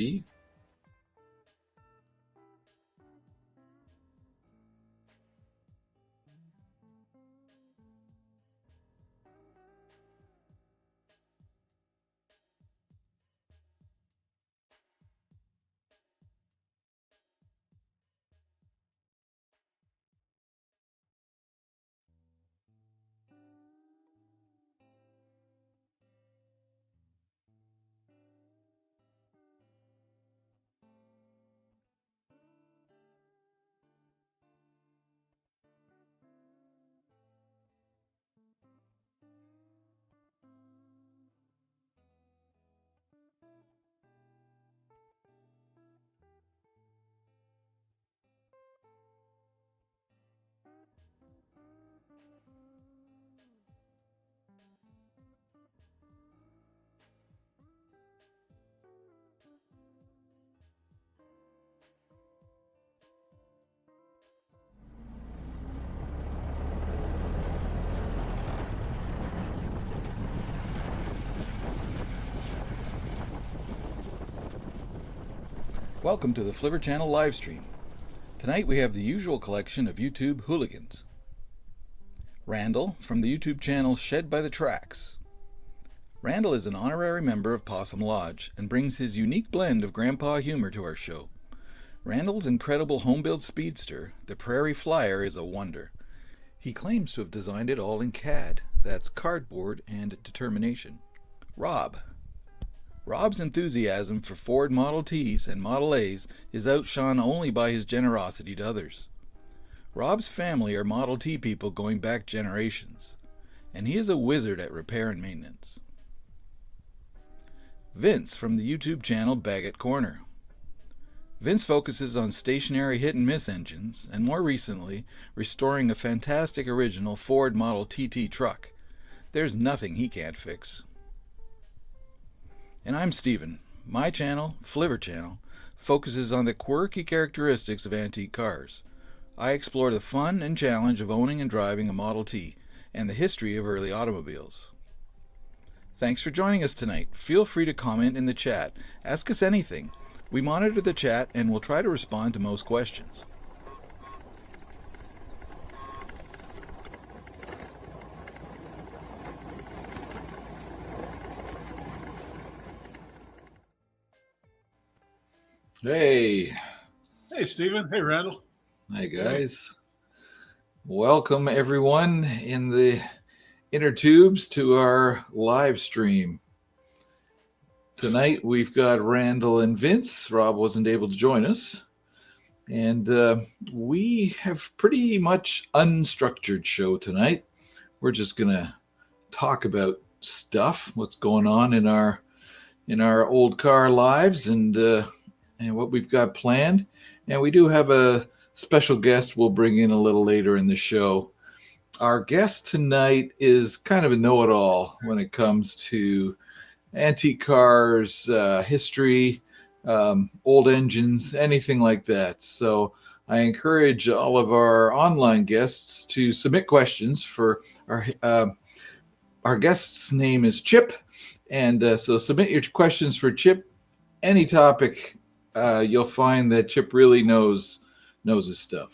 maybe. Welcome to the Fliver Channel Livestream. Tonight we have the usual collection of YouTube hooligans. Randall from the YouTube channel Shed by the Tracks. Randall is an honorary member of Possum Lodge and brings his unique blend of grandpa humor to our show. Randall's incredible home-built speedster, the Prairie Flyer, is a wonder. He claims to have designed it all in CAD, that's cardboard and determination. Rob's enthusiasm for Ford Model Ts and Model As is outshone only by his generosity to others. Rob's family are Model T people going back generations, and he is a wizard at repair and maintenance. Vince from the YouTube channel Baggett Corner. Vince focuses on stationary hit-and-miss engines, and more recently, restoring a fantastic original Ford Model TT truck. There's nothing he can't fix. And I'm Steven. My channel, Fliver Channel, focuses on the quirky characteristics of antique cars. I explore the fun and challenge of owning and driving a Model T, and the history of early automobiles. Thanks for joining us tonight. Feel free to comment in the chat. Ask us anything. We monitor the chat and will try to respond to most questions. Hey. Hey, Steven. Hey, Randall. Hi, guys. Welcome, everyone in the inner tubes to our live stream. Tonight, we've got Randall and Vince. Rob wasn't able to join us. And we have pretty much unstructured show tonight. We're just going to talk about stuff, what's going on in our old car lives, and what we've got planned. And we do have a special guest we'll bring in a little later in the show. Our guest tonight is kind of a know-it-all when it comes to antique cars, history, old engines, anything like that. So I encourage all of our online guests to submit questions for our guest's name is Chip. And so submit your questions for Chip. Any topic, you'll find that Chip really knows his stuff.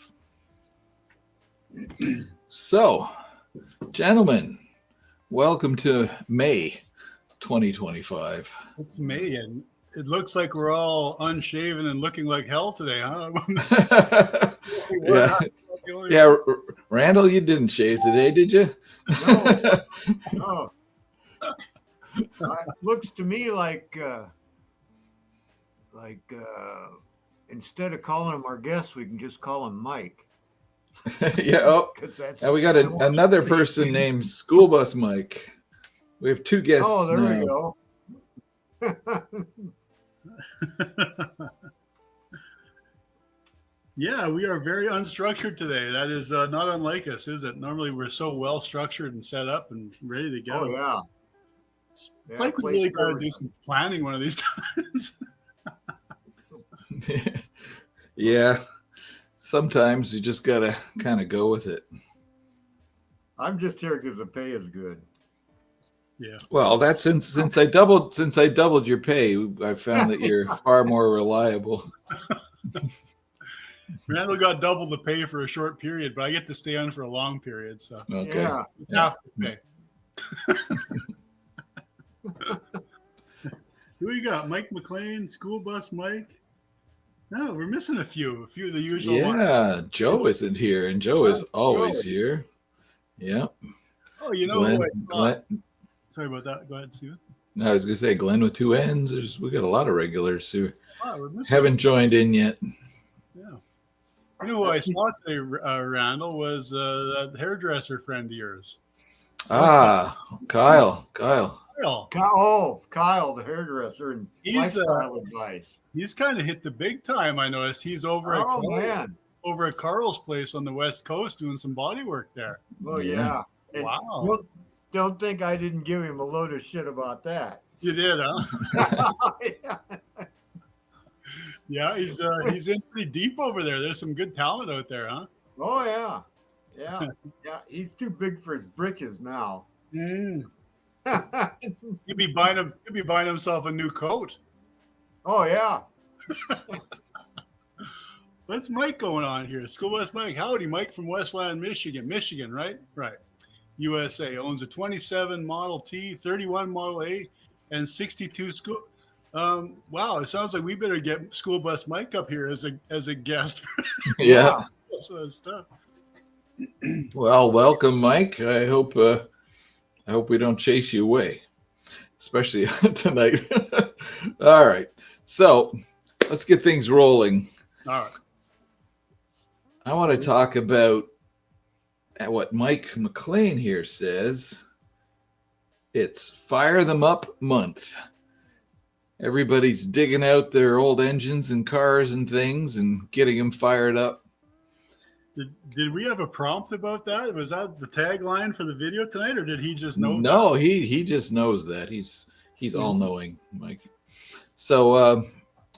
So, gentlemen, welcome to May 2025. It's May, and it looks like we're all unshaven and looking like hell today, huh? Yeah, Randall, you didn't shave today, did you? No. It looks to me like instead of calling him our guest, we can just call him Mike. Yeah. And we got another person named School Bus Mike. We have two guests. Oh, there we go. Yeah, we are very unstructured today. That is not unlike us, is it? Normally, we're so well structured and set up and ready to go. Oh, yeah. It's like we really got to do some planning one of these times. Yeah. Sometimes you just got to kind of go with it. I'm just here because the pay is good. Yeah. Well, that's since I doubled your pay, I found that you're far more reliable. Randall got double the pay for a short period, but I get to stay on for a long period, so Okay. Yeah. Yeah. half the pay. Who we got? Mike McLean, School Bus Mike. No, we're missing a few of the usual ones. Yeah, Joe isn't here, and Joe is always here. Yeah. Oh, you know Glenn, who I saw? Glenn. Sorry about that. Go ahead, Steven. I was gonna say Glenn with two N's. We got a lot of regulars who Wow, we're missing. haven't joined in yet. Yeah. You know who I saw today, Randall, was that hairdresser friend of yours. Ah, Kyle. Kyle. Kyle, the hairdresser, and He's lifestyle advice. he's kind of hit the big time. I noticed he's over at Carl's place on the West Coast doing some body work there. Oh Yeah. And Wow. don't think I didn't give him a load of shit about that. You did, huh? Yeah, he's in pretty deep over there. There's some good talent out there, huh? Oh yeah. He's too big for his britches now. He'd be buying himself a new coat. Oh yeah. What's Mike going on here? School Bus Mike. Howdy, Mike from Westland, Michigan. Michigan, right? Right. USA. Owns a 27 Model T, 31 Model A, and 62 school. Wow, it sounds like we better get School Bus Mike up here as a guest. Yeah. Sort of stuff. Well, welcome, Mike. I hope we don't chase you away, especially tonight. All right. So let's get things rolling. All right. I want to talk about what Mike McLean here says. It's Fire Them Up month. Everybody's digging out their old engines and cars and things and getting them fired up. Did we have a prompt about that? Was that the tagline for the video tonight, or did he just know? No, he just knows that. He's all knowing, Mike. So,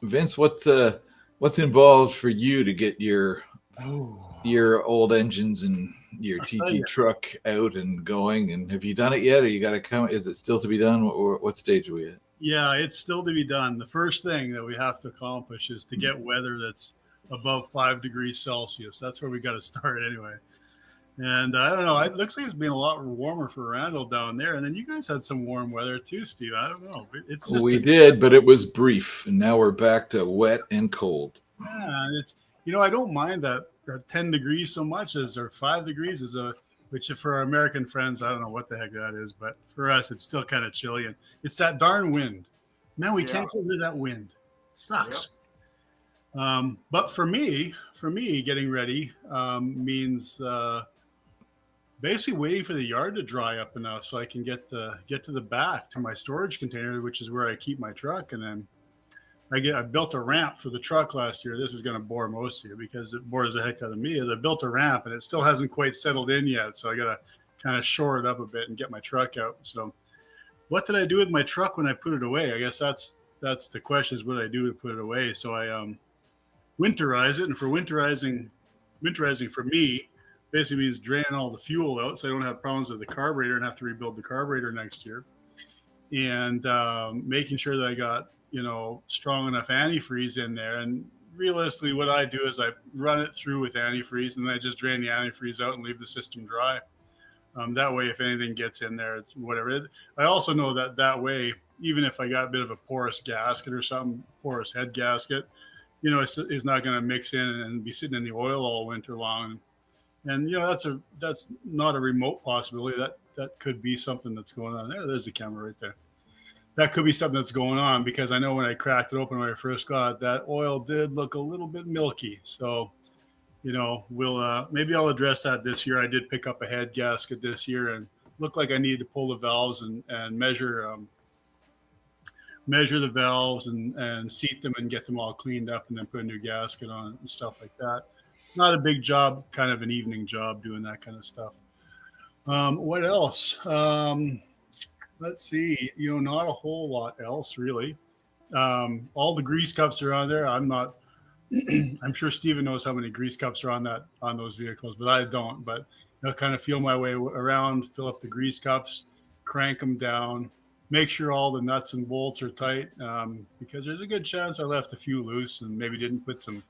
Vince, what's involved for you to get your old engines and your TT truck out and going? And have you done it yet, or you got to come? Is it still to be done? What stage are we at? Yeah, it's still to be done. The first thing that we have to accomplish is to get weather that's above 5 degrees Celsius. That's where we got to start anyway. And I don't know. It looks like it's been a lot warmer for Randall down there. And then you guys had some warm weather too, Steve. I don't know. It's just we did, but it was brief, and now we're back to wet and cold. Yeah, it's I don't mind that 10 degrees so much as or 5 degrees is which for our American friends, I don't know what the heck that is, but for us, it's still kind of chilly. And it's that darn wind. Man, we can't get rid of that wind. It sucks. Yep. But for me, getting ready means basically waiting for the yard to dry up enough so I can get to the back to my storage container, which is where I keep my truck. And then I built a ramp for the truck last year. This is going to bore most of you because it bores the heck out of me. As I built a ramp and it still hasn't quite settled in yet, so I got to kind of shore it up a bit and get my truck out. So, what did I do with my truck when I put it away? I guess that's the question: is what did I do to put it away? So I winterize it, and for winterizing for me basically means draining all the fuel out, so I don't have problems with the carburetor and have to rebuild the carburetor next year, and making sure that I got strong enough antifreeze in there. And realistically, what I do is I run it through with antifreeze, and then I just drain the antifreeze out and leave the system dry. That way, if anything gets in there, it's whatever. I also know that way, even if I got a bit of a porous gasket or something, porous head gasket, it's not going to mix in and be sitting in the oil all winter long. And that's not a remote possibility. That could be something that's going on there. There's the camera right there. That could be something that's going on because I know when I cracked it open when I first got it, that oil did look a little bit milky. So, we'll maybe I'll address that this year. I did pick up a head gasket this year and looked like I needed to pull the valves and measure the valves and seat them and get them all cleaned up and then put a new gasket on it and stuff like that. Not a big job, kind of an evening job doing that kind of stuff. What else? Let's see, not a whole lot else really. All the grease cups are on there. I'm sure Steven knows how many grease cups are on those vehicles, but I don't. But kind of feel my way around, fill up the grease cups, crank them down, make sure all the nuts and bolts are tight, because there's a good chance I left a few loose and maybe didn't put some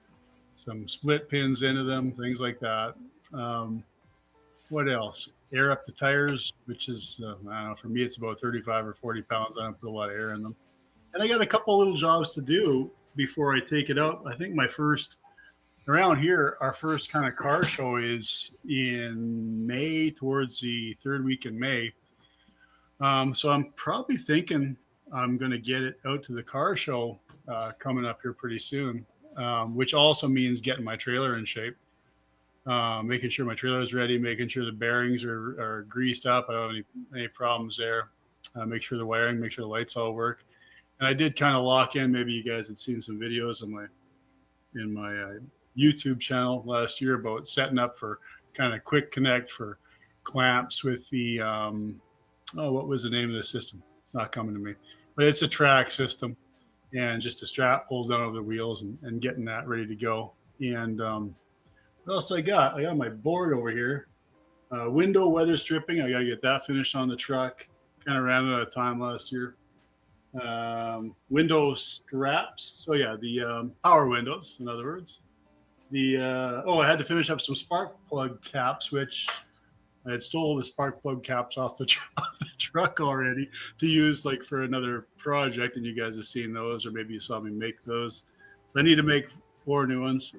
split pins into them, things like that. What else? Air up the tires, which is, I don't know, for me, it's about 35 or 40 pounds. I don't put a lot of air in them. And I got a couple little jobs to do before I take it out. I think around here, our first kind of car show is in May, towards the third week in May. So I'm probably thinking I'm going to get it out to the car show coming up here pretty soon, which also means getting my trailer in shape. Making sure my trailer is ready, making sure the bearings are greased up. I don't have any problems there. Make sure the wiring, make sure the lights all work. And I did kind of lock in. Maybe you guys had seen some videos in my YouTube channel last year about setting up for kind of quick connect for clamps with the what was the name of the system? It's not coming to me, but it's a track system, and just a strap pulls down over the wheels and getting that ready to go. And what else I got? I got my board over here. Window weather stripping. I got to get that finished on the truck. Kind of ran out of time last year. Window straps. So yeah, the power windows, in other words. I had to finish up some spark plug caps, which I had stole the spark plug caps off the truck already to use like for another project, and you guys have seen those, or maybe you saw me make those. So I need to make 4 new ones.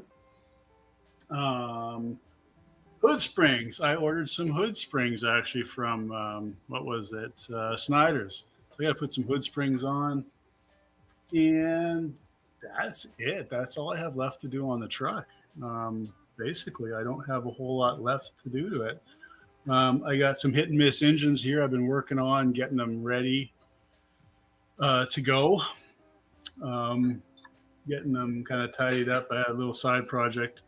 Hood springs. I ordered some hood springs actually from what was it? Snyder's. So I got to put some hood springs on, and that's it. That's all I have left to do on the truck. Basically, I don't have a whole lot left to do to it. I got some hit and miss engines here. I've been working on getting them ready to go. Getting them kind of tidied up. I had a little side project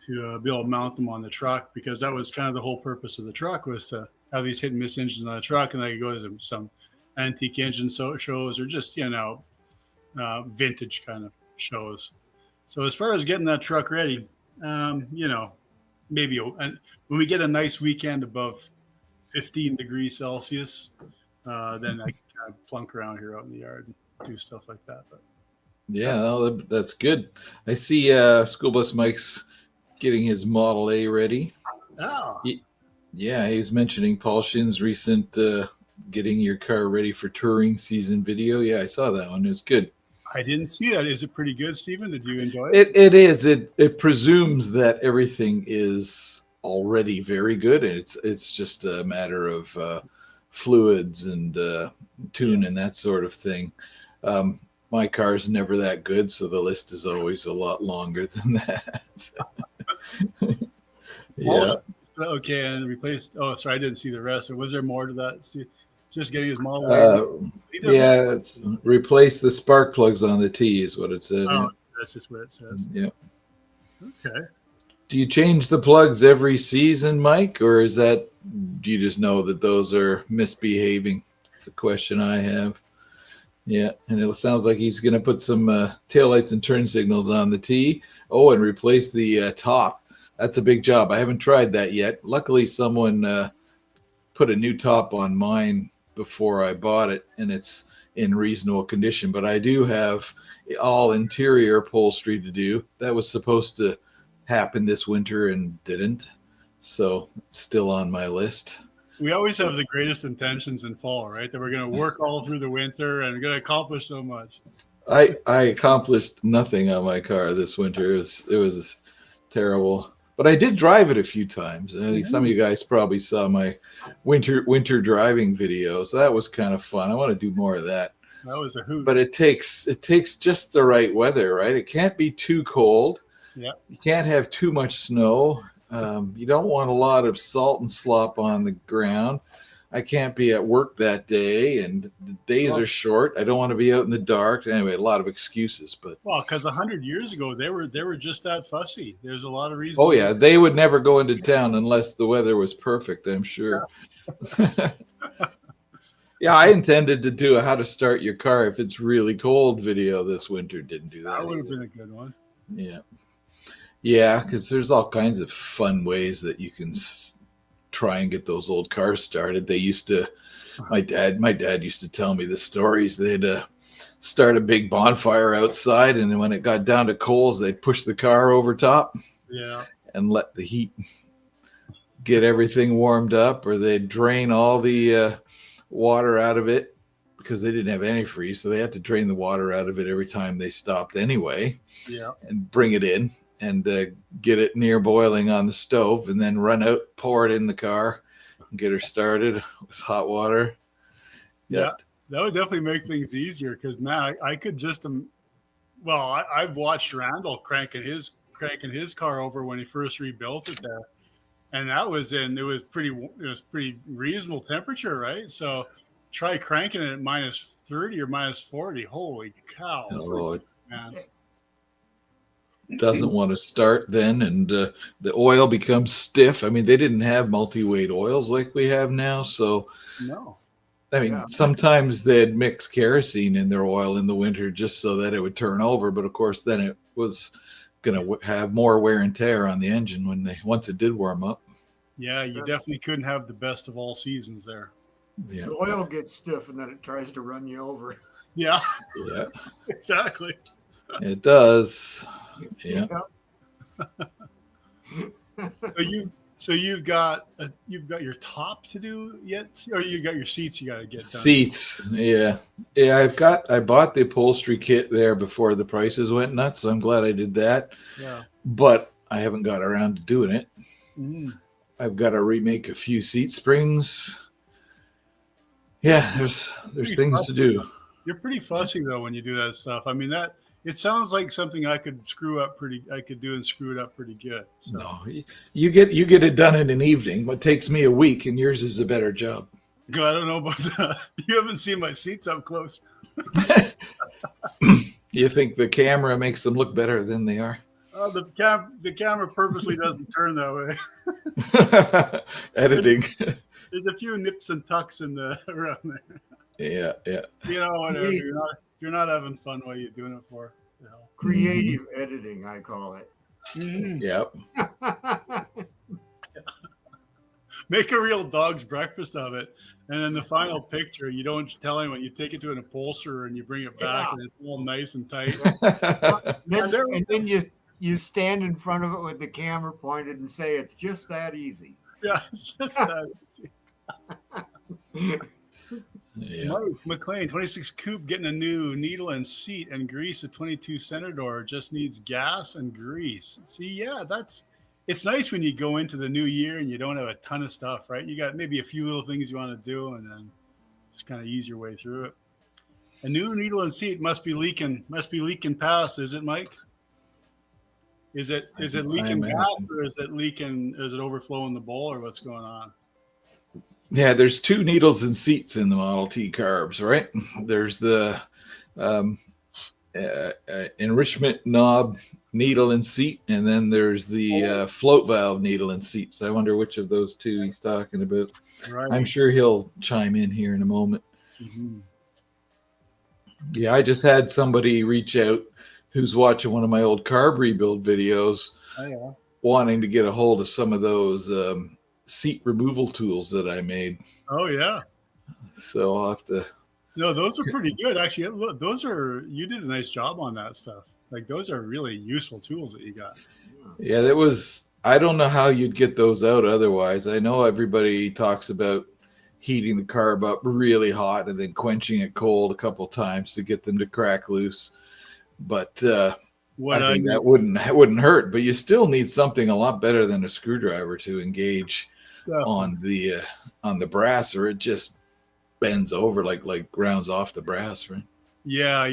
to be able to mount them on the truck, because that was kind of the whole purpose of the truck, was to have these hit and miss engines on the truck, and I could go to some antique engine shows, or just vintage kind of shows. So as far as getting that truck ready, maybe when we get a nice weekend above 15 degrees Celsius, then I can kind of plunk around here out in the yard and do stuff like that. But yeah, no, that's good. I see School Bus Mike's getting his Model A ready. Oh. Yeah, he was mentioning Paul Shin's recent getting your car ready for touring season video. Yeah, I saw that one. It was good. I didn't see that. Is it pretty good, Stephen? Did you enjoy it? It is. It presumes that everything is already very good, and it's just a matter of fluids and tune and that sort of thing. My car's never that good, so the list is always a lot longer than that. Yeah. Okay, and replaced. Oh, sorry, I didn't see the rest. Or was there more to that? See, just getting his model. It's replace the spark plugs on the T is what it said. Oh, yeah. That's just what it says. Yeah. Okay. Do you change the plugs every season, Mike, or do you just know that those are misbehaving? It's a question I have. Yeah, and it sounds like he's going to put some taillights and turn signals on the T. Oh, and replace the top. That's a big job. I haven't tried that yet. Luckily, someone put a new top on mine before I bought it, and it's in reasonable condition. But I do have all interior upholstery to do. That was supposed to happen this winter and didn't. So it's still on my list. We always have the greatest intentions in fall, right? That we're going to work all through the winter and we're going to accomplish so much. I accomplished nothing on my car this winter. It was terrible, but I did drive it a few times. Some of you guys probably saw my winter driving videos. That was kind of fun. I want to do more of that. That was a hoot. But it takes just the right weather, right? It can't be too cold. Yeah. You can't have too much snow. You don't want a lot of salt and slop on the ground. I can't be at work that day, and the days are short. I don't want to be out in the dark. Anyway, a lot of excuses. But because 100 years ago they were just that fussy. There's a lot of reasons. Oh yeah, they would never go into town unless the weather was perfect, I'm sure. Yeah, I intended to do a how to start your car if it's really cold video this winter. Didn't do that. That would have been a good one. Yeah. Yeah, because there's all kinds of fun ways that you can try and get those old cars started. They used to, my dad used to tell me the stories. They'd start a big bonfire outside, and then when it got down to coals, they'd push the car over top Yeah. and let the heat get everything warmed up, or they'd drain all the water out of it because they didn't have antifreeze, so they had to drain the water out of it every time they stopped anyway, Yeah. and bring it in and get it near boiling on the stove, and then run out, pour it in the car, and get her started with hot water. Yeah. That would definitely make things easier because, man, I could just I've watched Randall cranking his car over when he first rebuilt it there, and it was pretty reasonable temperature, right? So try cranking it at minus 30 or minus 40. Holy cow! Oh, Man. doesn't want to start then, and the oil becomes stiff. I mean, they didn't have multi-weight oils like we have now, so No. I mean, sometimes they'd mix kerosene in their oil in the winter just so that it would turn over, but of course then it was going to have more wear and tear on the engine once it did warm up. Yeah, you definitely couldn't have the best of all seasons there. Yeah. The oil gets stiff and then it tries to run you over. Yeah. Yeah. Exactly. It does. Yeah. So you've got your top to do yet, or you got your seats you got to get done? Seats. Yeah. Yeah, I bought the upholstery kit there before the prices went nuts, so I'm glad I did that. Yeah. But I haven't got around to doing it. Mm-hmm. I've got to remake a few seat springs. Yeah, there's things to do. You're pretty fussy though when you do that stuff. I mean, it sounds like something I could do and screw it up pretty good. So. No, you get it done in an evening. What takes me a week, and yours is a better job. God, I don't know about that. You haven't seen my seats up close. You think the camera makes them look better than they are? Oh, the camera purposely doesn't turn that way. Editing. There's a few nips and tucks around there. Yeah. You know, whatever. You're not having fun. What are you doing it for? You know? Creative editing, I call it. Mm-hmm. Yep. Make a real dog's breakfast of it, and then the final picture, you don't tell anyone. You take it to an upholsterer and you bring it back, and it's all nice and tight. and then you stand in front of it with the camera pointed and say, "It's just that easy." Yeah, it's just that easy. Yeah. Mike McLean, 26 coupe, getting a new needle and seat and grease. A 22 center door just needs gas and grease. See, yeah, it's nice when you go into the new year and you don't have a ton of stuff, right? You got maybe a few little things you want to do, and then just kind of ease your way through it. A new needle and seat must be leaking past, is it, Mike? Is it leaking back, or is it overflowing the bowl, or what's going on? Yeah, there's two needles and seats in the Model T carbs, right? There's the enrichment knob needle and seat, and then there's the float valve needle and seat. So I wonder which of those two he's talking about. Right. I'm sure he'll chime in here in a moment. Mm-hmm. Yeah, I just had somebody reach out who's watching one of my old carb rebuild videos, wanting to get a hold of some of those seat removal tools that I made. Oh yeah. So I'll have to. No, those are pretty good. Actually, look, you did a nice job on that stuff. Like, those are really useful tools that you got. Yeah, I don't know how you'd get those out otherwise. I know everybody talks about heating the carb up really hot and then quenching it cold a couple times to get them to crack loose. But I think that wouldn't hurt. But you still need something a lot better than a screwdriver to engage on the brass, or it just bends over like grounds off the brass, right? Yeah,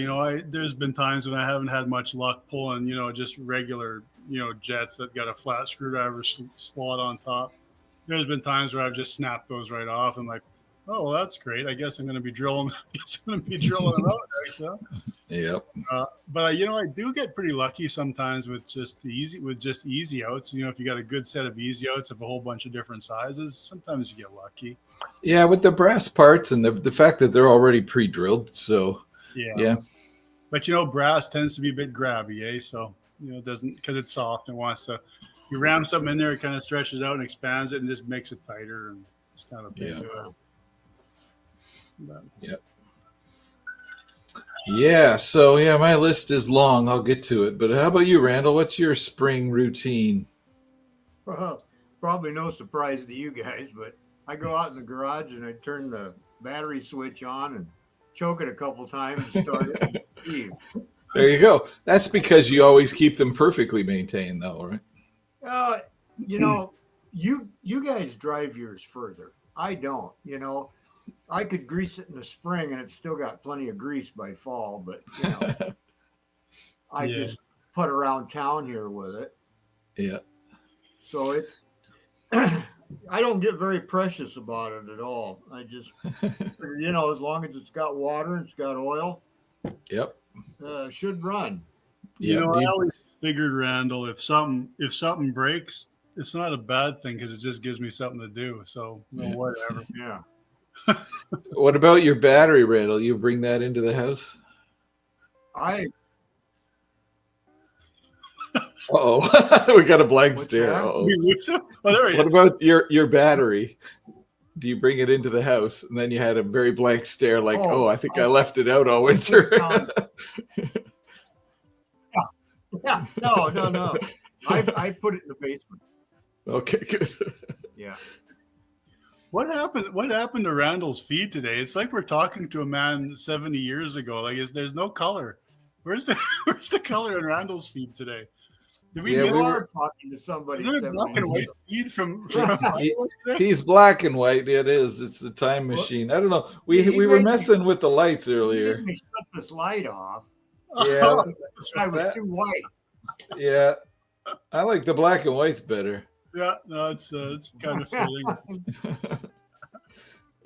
there's been times when I haven't had much luck pulling, just regular, jets that got a flat screwdriver slot on top. There's been times where I've just snapped those right off and like, oh, well, that's great. I guess I'm going to be drilling. them out next. Huh? Yep. But I do get pretty lucky sometimes with just easy outs. If you got a good set of easy outs of a whole bunch of different sizes, sometimes you get lucky. Yeah, with the brass parts and the fact that they're already pre-drilled. So yeah. But brass tends to be a bit grabby, eh? So it doesn't, because it's soft and wants to you ram something in there, it kind of stretches it out and expands it and just makes it tighter, and it's kind of pain. Yeah. Yeah. So yeah, my list is long. I'll get to it. But how about you, Randall? What's your spring routine? Well, probably no surprise to you guys, but I go out in the garage and I turn the battery switch on and choke it a couple times and start it. And leave. There you go. That's because you always keep them perfectly maintained, though, right? You know, you guys drive yours further. I don't. You know, I could grease it in the spring and it's still got plenty of grease by fall, but you know, I just put around town here with it. Yeah. So it's I don't get very precious about it at all. I just you know, as long as it's got water and it's got oil, Yep. Should run. You know, I always figured, Randall, if something breaks, it's not a bad thing because it just gives me something to do. So whatever. Yeah. What about your battery, Randall? You bring that into the house? Uh-oh. We got a blank stare. Uh-oh. What about your battery? Do you bring it into the house? And then you had a very blank stare like, I think I left it out all winter. Yeah. No. I put it in the basement. Okay, good. Yeah. What happened to Randall's feed today? It's like we're talking to a man 70 years ago. Like there's no color. Where's the color in Randall's feed today? We are talking to somebody. Is there a black and white feed from he's black and white. It is. It's the time machine. I don't know. We were messing with the lights earlier. He made me shut this light off. Yeah. I was too white. Yeah. I like the black and whites better. Yeah, no, it's kind of fitting.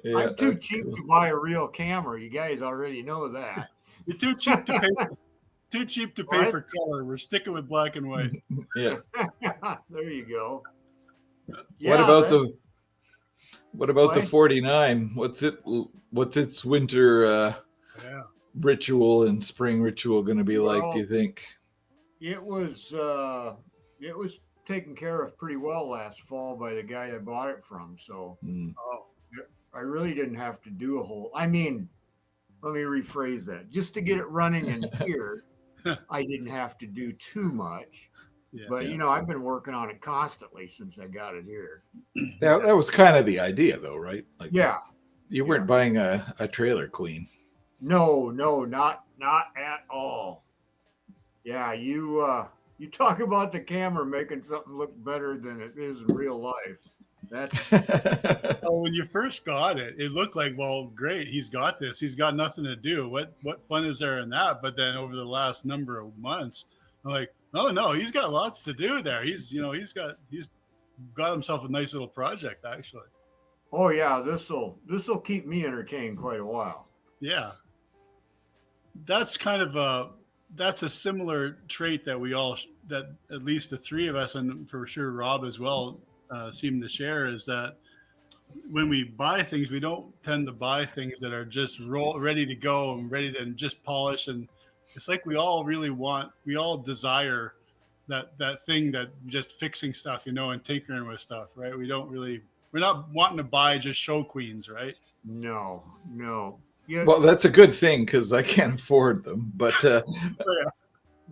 Yeah, I'm too cheap to buy a real camera. You guys already know that. You're too cheap to pay. Too cheap to pay for color. We're sticking with black and white. Yeah. There you go. Yeah, what about the 49? What's its winter ritual and spring ritual going to be like, do you think? It was taken care of pretty well last fall by the guy I bought it from. So I really didn't have to do a whole. I mean, let me rephrase that. Just to get it running in here, I didn't have to do too much. Yeah, but you know, I've been working on it constantly since I got it here. That was kind of the idea, though, right? Like, you weren't buying a trailer queen. No, not at all. Yeah, you talk about the camera making something look better than it is in real life. That's when you first got it, it looked like, well, great, he's got this. He's got nothing to do. What fun is there in that? But then over the last number of months, I'm like, oh no, he's got lots to do there. He's got himself a nice little project actually. Oh yeah, this'll keep me entertained quite a while. Yeah. That's kind of a similar trait that at least the three of us, and for sure Rob as well, seem to share, is that when we buy things, we don't tend to buy things that are just ready to go and ready to just polish. And it's like we all desire that thing that just fixing stuff, and tinkering with stuff, right? We're not wanting to buy just show queens, right? No. Yeah. Well, that's a good thing because I can't afford them. But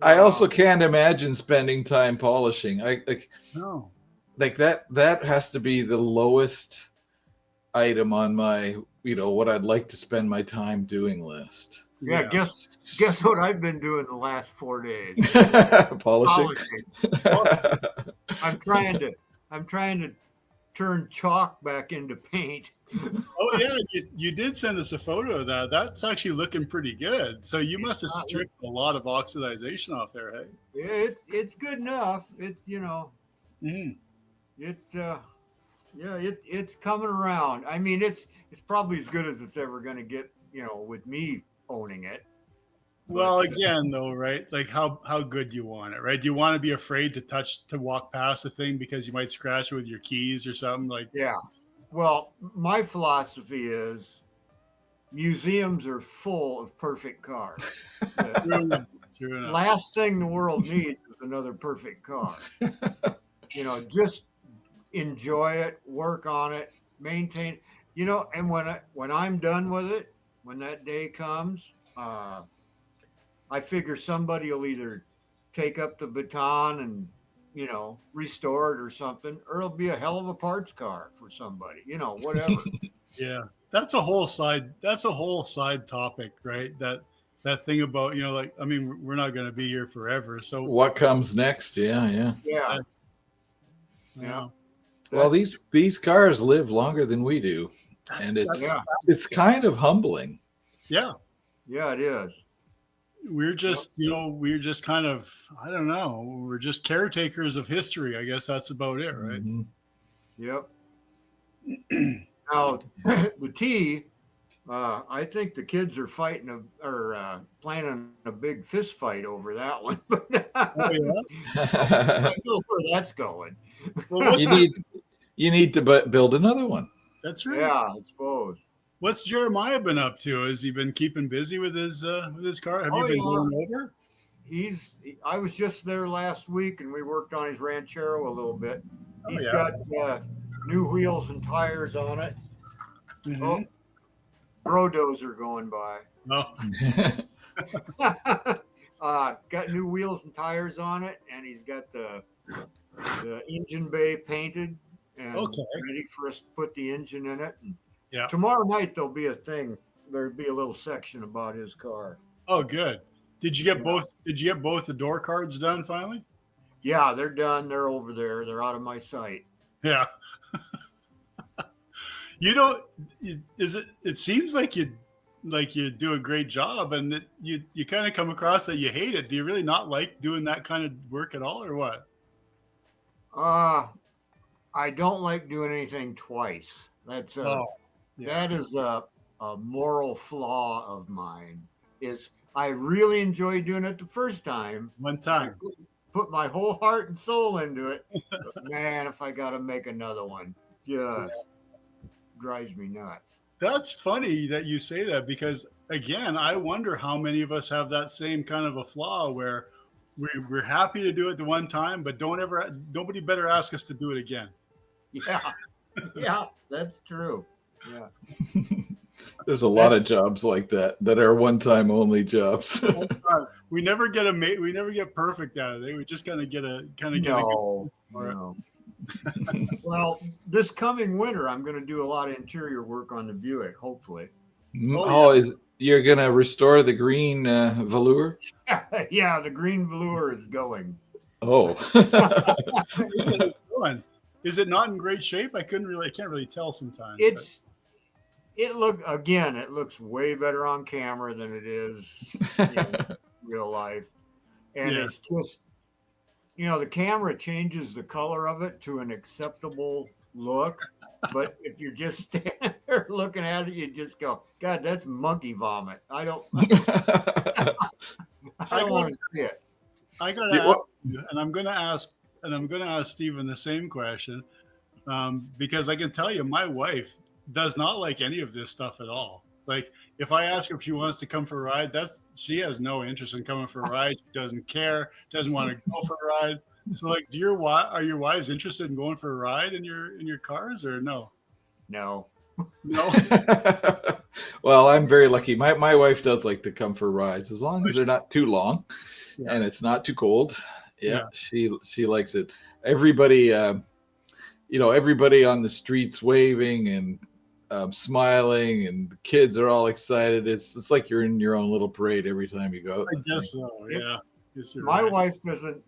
I also can't imagine spending time polishing. No. Like that has to be the lowest item on my, what I'd like to spend my time doing list. Yeah. Guess what I've been doing the last 4 days? Polishing. I'm trying to turn chalk back into paint. Oh yeah, you did send us a photo of that. That's actually looking pretty good. So you must have stripped a lot of oxidization off there, hey? Yeah, it's good enough. It's it's coming around. I mean, it's probably as good as it's ever going to get, with me owning it. Well, again, though, right? Like how good do you want it, right? Do you want to be afraid to walk past the thing because you might scratch it with your keys or something like? Yeah. Well, my philosophy is museums are full of perfect cars. True enough. Last thing the world needs is another perfect car. just enjoy it, work on it, maintain, and when I'm done with it, when that day comes, I figure somebody will either take up the baton and restore it or something, or it'll be a hell of a parts car for somebody, whatever. Yeah, that's a whole side topic, right? That thing about, like, I mean, we're not going to be here forever, so What comes next? Yeah, yeah. Yeah, that's, yeah, Well, that, these cars live longer than we do, and that's yeah, it's kind of humbling. yeah. yeah, it is. We're Yep. just, we're just kind of, I don't know, we're just caretakers of history. I guess that's about it, right? Mhm. Yep. Now the T, I think the kids are fighting planning a big fist fight over that one. Oh yeah. I know where that's going. Well, what's you need you need to build another one. that's right. Yeah, I suppose. What's Jeremiah been up to? Has he been keeping busy with his car? Have you Oh been yeah, going over? I was just there last week, and we worked on his Ranchero a little bit. Oh He's yeah. got new wheels and tires on it. Mhm. Oh, Brodozer going by. Oh, Got new wheels and tires on it, and he's got the engine bay painted and okay. ready for us to put the engine in it. And Yeah. tomorrow night there'll be a thing. There'll be a little section about his car. Oh, good. Did you get Yeah. both? Did you get both the door cards done finally? Yeah, they're done. They're over there. They're out of my sight. Yeah. You don't. Is it? It seems like you do a great job, and that you kind of come across that you hate it. Do you really not like doing that kind of work at all, or what? I don't like doing anything twice. Oh, yeah. That is a moral flaw of mine. Is I really enjoy doing it the first time. One time. Put my whole heart and soul into it. But man, if I got to make another one, just drives me nuts. That's funny that you say that because again, I wonder how many of us have that same kind of a flaw where we're happy to do it the one time, but nobody better ask us to do it again. Yeah, yeah, that's true. Yeah, There's a lot of jobs like that are one-time only jobs. We never get perfect at it. We just kind of get a no, for it. no. Well, this coming winter, I'm going to do a lot of interior work on the Buick. Hopefully, You're gonna restore the green velour? yeah, the green velour is going. Oh, Is it not in great shape? I can't really tell sometimes. It looks way better on camera than it is in real life. And Yeah. it's just, the camera changes the color of it to an acceptable look. But if you're just standing there looking at it, you just go, God, that's monkey vomit. I don't want to see it. I got to ask you, and I'm going to ask Stephen the same question, because I can tell you, my wife does not like any of this stuff at all. Like, if I ask her if she wants to come for a ride, she has no interest in coming for a ride. She doesn't care, doesn't want to go for a ride. So, like, are your wives interested in going for a ride in your cars, or no? No. No. Well, I'm very lucky. My wife does like to come for rides as long as they're not too long and it's not too cold. Yeah. She likes it. Everybody, everybody on the streets waving and smiling, and the kids are all excited. It's like you're in your own little parade every time you go. I guess so. Yeah. Yes, My right. wife doesn't,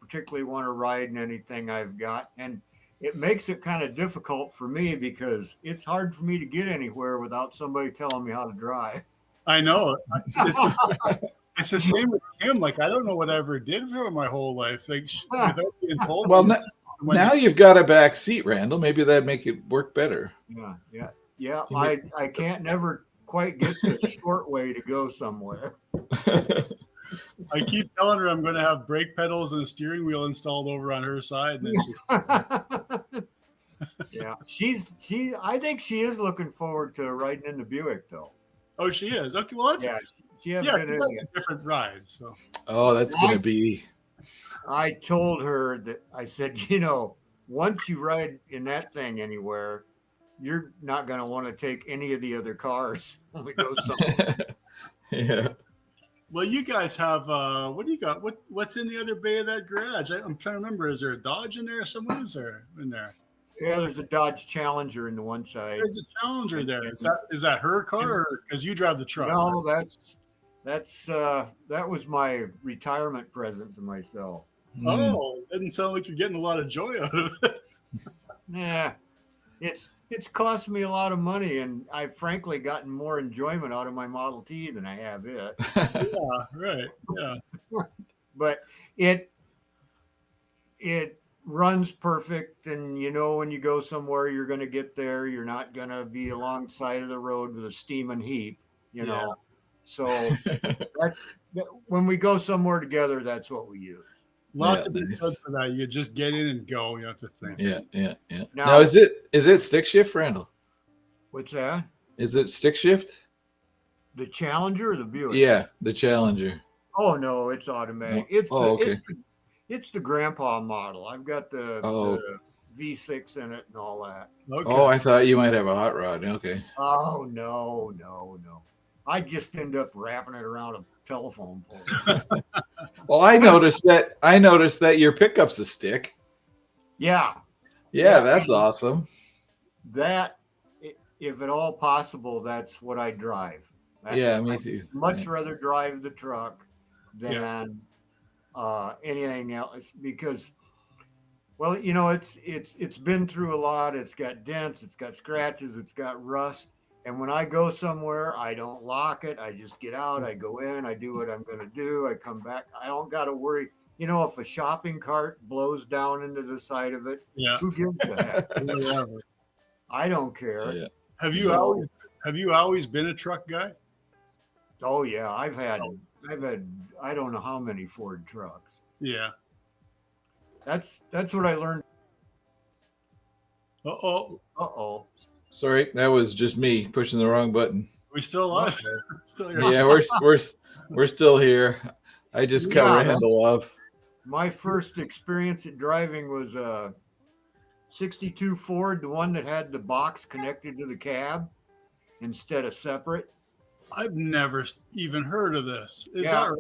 particularly want to ride in anything I've got. And it makes it kind of difficult for me because it's hard for me to get anywhere without somebody telling me how to drive. I know. It's the same with Kim. Like, I don't know what I ever did for my whole life. Like, without being told. Well, now you've got a back seat, Randall. Maybe that'd make it work better. Yeah. I can't never quite get the short way to go somewhere. I keep telling her I'm going to have brake pedals and a steering wheel installed over on her side. And then Yeah, I think she is looking forward to riding in the Buick, though. Oh, she is. Okay, well, she hasn't been in that's yet. a different ride. So. Oh, that's going to be I told her that I said, once you ride in that thing anywhere, you're not going to want to take any of the other cars when we go somewhere. Yeah. Well, you guys have what do you got? What's in the other bay of that garage? I'm trying to remember. Is there a Dodge in there? Someone is there in there? Yeah, there's a Dodge Challenger in the one side. There's a Challenger And, there. and Is that her car or because you drive the truck? no, that was my retirement present to myself. Mm. Oh, doesn't sound like you're getting a lot of joy out of it. Yeah, it's cost me a lot of money, and I've frankly gotten more enjoyment out of my Model T than I have it. Yeah, right. Yeah. But it runs perfect, and when you go somewhere, you're going to get there. You're not going to be alongside of the road with a steaming heap. Yeah. So when we go somewhere together, that's what we use. Lot to be said for that. You just get in and go. You don't have to think. Yeah. Now is it stick shift, Randall? What's that? Is it stick shift? The Challenger or the Buick? Yeah, the Challenger. Oh no, it's automatic. It's the grandpa model. I've got the V6 in it and all that. Okay. Oh, I thought you might have a hot rod. Okay. Oh no. I just end up wrapping it around a telephone pole. Well, I noticed that your pickup's a stick. Yeah, That's awesome. that, if at all possible, that's what I drive. Me too. Much rather drive the truck than anything else because, well, it's been through a lot. It's got dents, it's got scratches, it's got rust. And when I go somewhere, I don't lock it. I just get out. I go in. I do what I'm going to do. I come back. I don't got to worry. If a shopping cart blows down into the side of it, who gives a heck? I don't care. Yeah. Have you always been a truck guy? Oh yeah, I've had I don't know how many Ford trucks. Yeah. That's what I learned. Uh-oh. Sorry, that was just me pushing the wrong button. We still on? Still here. Yeah, we're still here. I just cut Randall off. My first experience at driving was a 62 Ford, the one that had the box connected to the cab instead of separate. I've never even heard of this. Is that right?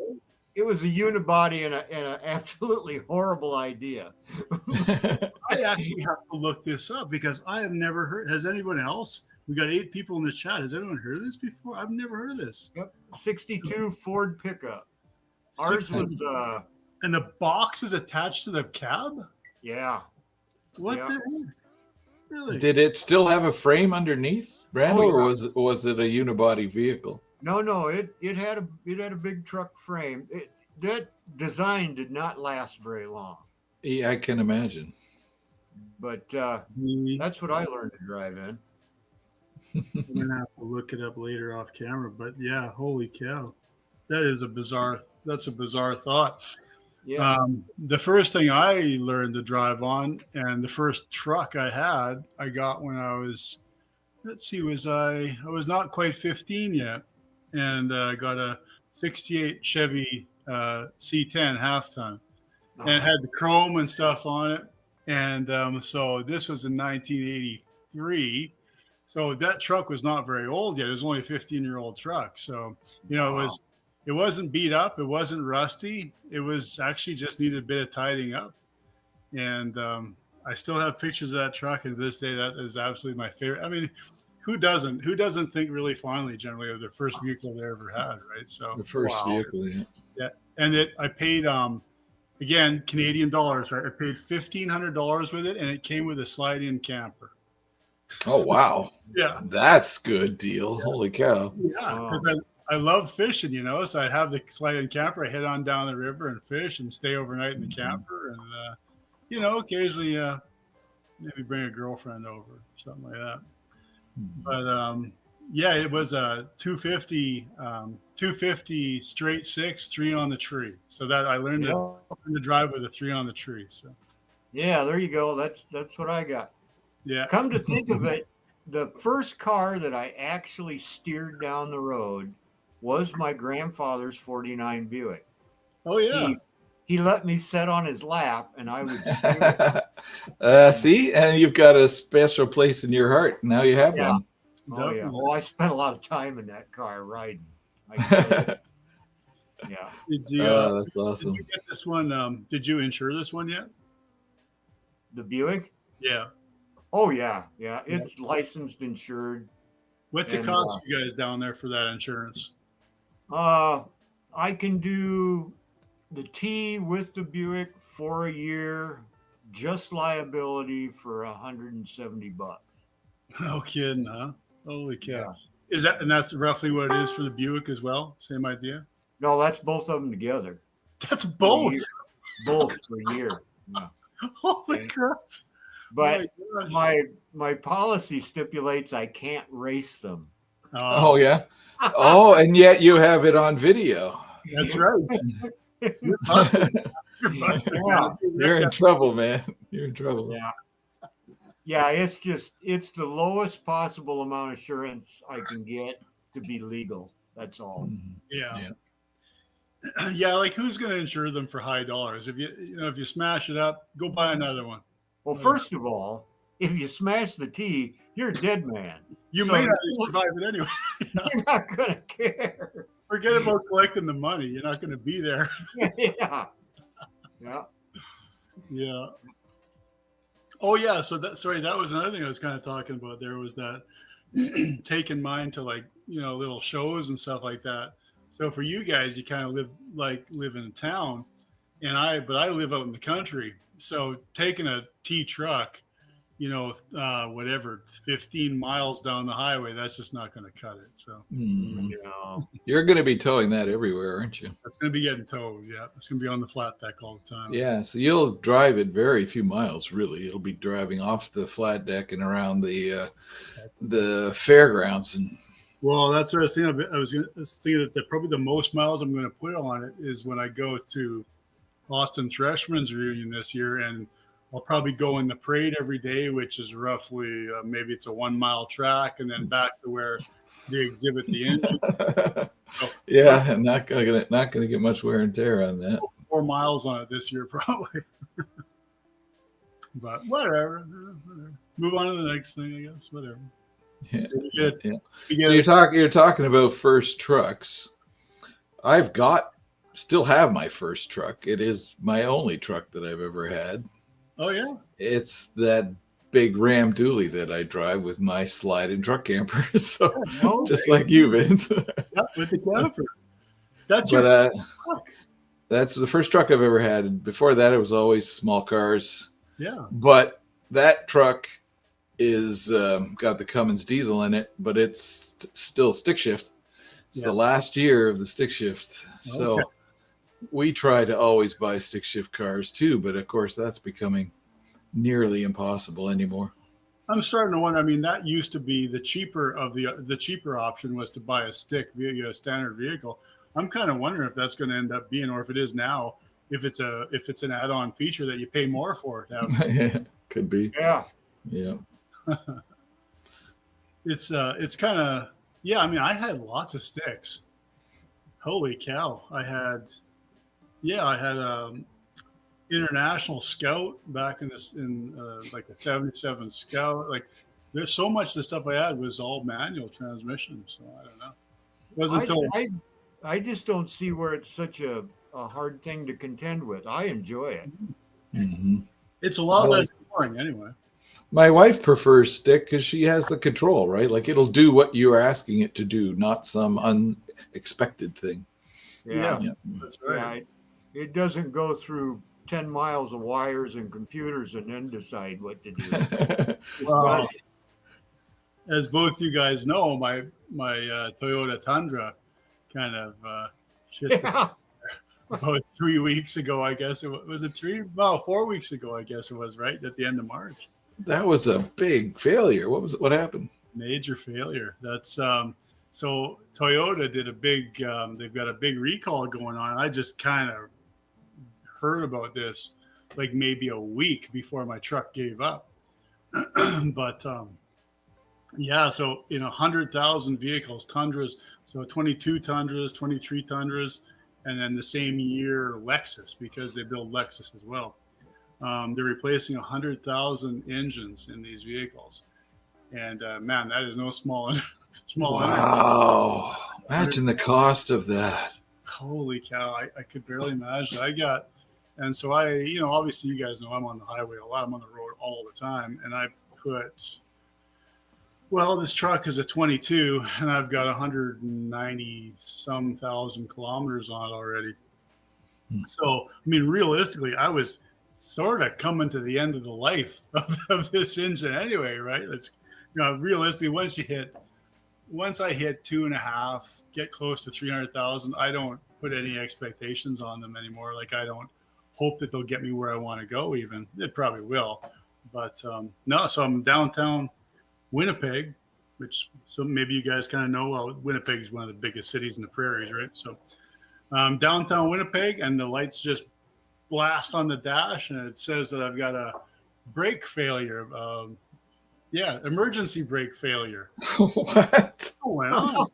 It was a unibody and an absolutely horrible idea. I actually have to look this up because I have never heard. Has anyone else? We got 8 people in the chat. Has anyone heard of this before? I've never heard of this. Yep. 62 Ford pickup. Ours was and the box is attached to the cab? Yeah. What the heck? Really? Did it still have a frame underneath, Randall, or was it a unibody vehicle? No, it had a big truck frame. That design did not last very long. Yeah, I can imagine. But that's what I learned to drive in. I'm gonna have to look it up later off camera. But yeah, holy cow, that's a bizarre thought. Yeah. The first thing I learned to drive on, and the first truck I got when I was, I was not quite 15 yet, and I got a 68 Chevy C10 half ton, and it had the chrome and stuff on it. And so this was in 1983. So that truck was not very old yet. It was only a 15-year-old truck. So, it wasn't beat up. It wasn't rusty. It was actually just needed a bit of tidying up. And I still have pictures of that truck. And to this day, that is absolutely my favorite. I mean, who doesn't think really fondly generally of their first vehicle they ever had, right? So the first vehicle, yeah. And I paid, again, Canadian dollars, right? I paid $1,500 with it, and it came with a slide-in camper. Oh, wow. Yeah. That's good deal. Yeah. Holy cow. Yeah, because I love fishing, so I have the slide-in camper. I head on down the river and fish and stay overnight in the camper. And, occasionally maybe bring a girlfriend over, something like that. But, it was a 250 straight 6, 3 on the tree. So that I learned to drive with a 3 on the tree. So yeah, there you go. That's what I got. Yeah. Come to think of it, the first car that I actually steered down the road was my grandfather's 49 Buick. Oh yeah. he let me sit on his lap, and I would stare. See, and you've got a special place in your heart. Now you have Yeah. one. Oh yeah. Definitely. Oh, I spent a lot of time in that car riding. I tell you. Yeah. Did you That's did awesome. you get this one? Did you insure this one yet? The Buick. Yeah. Oh yeah, yeah. It's licensed, insured, What's it and cost you guys down there for that insurance? I can do the T with the Buick for a year, just liability for $170. No kidding, huh? Holy cow! Yeah. Is that and that's roughly what it is for the Buick as well? Same idea. No, that's both of them together That's for a both. year. Both for a year. Yeah. Holy Okay. crap! But My gosh. my policy stipulates I can't race them. Oh yeah. Oh, and yet you have it on video. That's right. You're busted. You're busted, man. You're in trouble, man. You're in trouble. Yeah. Yeah, it's the lowest possible amount of insurance I can get to be legal. That's all. Mhm. Yeah. Yeah. Yeah, like who's going to insure them for high dollars? If if you smash it up, go buy another one. Well, first of all, if you smash the T, you're a dead man. You So may not survive it anyway. You're not gonna care. Forget about collecting the money. You're not going to be there. Yeah. Yeah. Yeah. Oh yeah. So that was another thing I was kind of talking about. There was that taking mine to like little shows and stuff like that. So for you guys, you kind of live in a town, but I live out in the country. So taking a T truck, whatever, 15 miles down the highway, that's just not going to cut it. So Mhm. Yeah. You're going to be towing that everywhere, aren't you? that's going to be getting towed. Yeah, it's going to be on the flat deck all the time. Yeah, so you'll drive it very few miles, really. It'll be driving off the flat deck and around the fairgrounds. And Well, that's what I was thinking. I was thinking that probably the most miles I'm going to put on it is when I go to Austin Threshman's reunion this year, and I'll probably go in the parade every day, which is roughly maybe it's a 1 mile track, and then back to where they exhibit the engine. So, yeah, not gonna get much wear and tear on that. 4 miles on it this year, probably. But whatever. Move on to the next thing, I guess. Whatever. Yeah, Yeah. So you're talking about first trucks. I've still have my first truck. It is my only truck that I've ever had. Oh yeah. It's that big Ram dually that I drive with my slide-in truck camper. So just like you, Vince. Yeah, with the camper. That's But truck. that's the first truck I've ever had. And before that, it was always small cars. Yeah. But that truck is got the Cummins diesel in it, but it's still stick shift. It's the last year of the stick shift. So we try to always buy stick shift cars too, but of course that's becoming nearly impossible anymore. I'm starting to wonder. I mean, that used to be the cheaper of the cheaper option was to buy a stick via a standard vehicle. I'm kind of wondering if that's going to end up being, or if it is now, if it's an add-on feature that you pay more for to have. Could be. Yeah. Yeah. It's kind of, yeah. I mean, I had lots of sticks. Holy cow! I had International Scout back in like a '77 Scout. Like, there's so much of the stuff I had was all manual transmission. So I don't know. It wasn't until I just don't see where it's such a hard thing to contend with. I enjoy it. Mm-hmm. It's a lot less boring anyway. My wife prefers stick because she has the control, right? Like it'll do what you're asking it to do, not some unexpected thing. Yeah. That's right. Yeah, it doesn't go through 10 miles of wires and computers and then decide what to do. Well, as both you guys know, my Toyota Tundra kind of shit about 3 weeks ago. I guess was it 3? Well, 4 weeks ago. I guess it was right at the end of March. That was a big failure. What happened? Major failure. That's so Toyota did a big. They've got a big recall going on. I just kind of heard about this like maybe a week before my truck gave up. But yeah, so 100,000 vehicles, Tundras, so 22 Tundras, 23 Tundras, And then the same year, Lexus, because they build Lexus as well. They're replacing 100,000 engines in these vehicles. And man, that is no small small Wow. Imagine the cost of that. Holy cow. I could barely imagine. And so obviously you guys know I'm on the highway a lot. I'm on the road all the time. And I put, well, this truck is a 22 and I've got 190 some thousand kilometers on it already. So, I mean, realistically, I was sort of coming to the end of the life of this engine anyway, right? It's, realistically, once I hit 2.5, get close to 300,000, I don't put any expectations on them anymore. Like, I don't hope that they'll get me where I want to go even. It probably will. But no, so I'm downtown Winnipeg, so maybe you guys kind of know, well, Winnipeg is one of the biggest cities in the prairies, right? So downtown Winnipeg, and the lights just blast on the dash, and it says that I've got a brake failure. Emergency brake failure. What? What went on?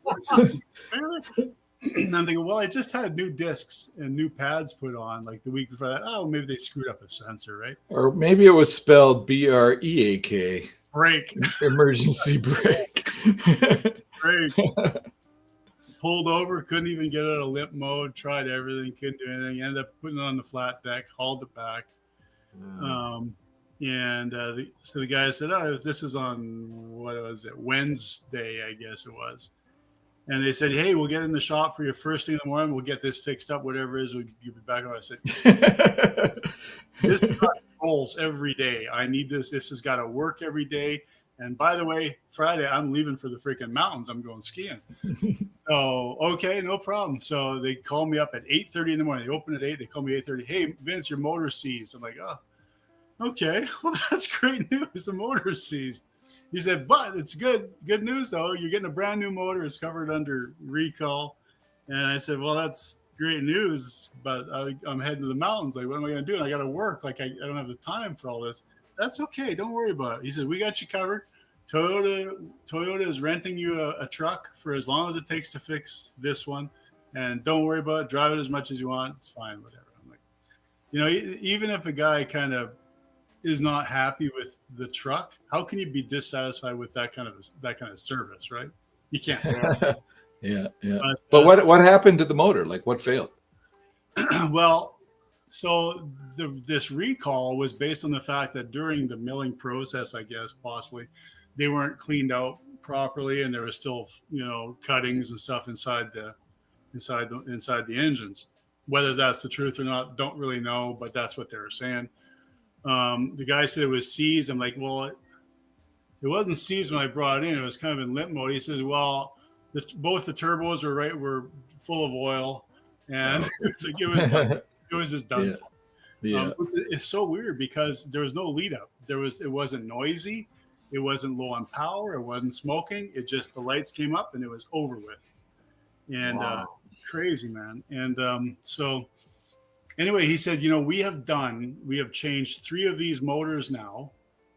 And I'm thinking, well, I just had new discs and new pads put on like the week before that. Oh, maybe they screwed up a sensor, right? Or maybe it was spelled BREAK. Brake. Emergency brake. Brake. Pulled over, couldn't even get out of limp mode, tried everything, couldn't do anything, ended up putting it on the flat deck, hauled it back. So the guy said, oh, this is on, what was it, Wednesday, I guess it was. And they said, hey, we'll get in the shop for you first thing in the morning. We'll get this fixed up, whatever it is. We'll give it back on. I said, this truck rolls every day. I need this. This has got to work every day. And by the way, Friday, I'm leaving for the freaking mountains. I'm going skiing. So, okay, no problem. So they call me up at 8:30 in the morning. They open at 8. They call me 8:30. Hey, Vince, your motor's seized. I'm like, oh, okay. Well, that's great news. The motor's seized. He said, but it's good news, though. You're getting a brand new motor. It's covered under recall. And I said, well, that's great news, but I'm heading to the mountains. Like, what am I going to do? And I got to work. Like, I don't have the time for all this. That's okay. Don't worry about it. He said, we got you covered. Toyota is renting you a truck for as long as it takes to fix this one. And don't worry about it. Drive it as much as you want. It's fine, whatever. I'm like, even if a guy kind of is not happy with the truck, how can you be dissatisfied with that kind of service, right? You can't. Yeah. But what happened to the motor? Like, what failed? Well, so this recall was based on the fact that during the milling process, I guess possibly, they weren't cleaned out properly, and there was still cuttings and stuff inside the engines. Whether that's the truth or not, don't really know, but that's what they were saying. The guy said it was seized. I'm like, well, it wasn't seized when I brought it in. It was kind of in limp mode. He says, well, both the turbos were full of oil, and it was just done. Yeah. It's so weird because there was no lead up. It wasn't noisy. It wasn't low on power. It wasn't smoking. It just, the lights came up and it was over with. And crazy, man. And so anyway, he said, we have changed 3 of these motors now,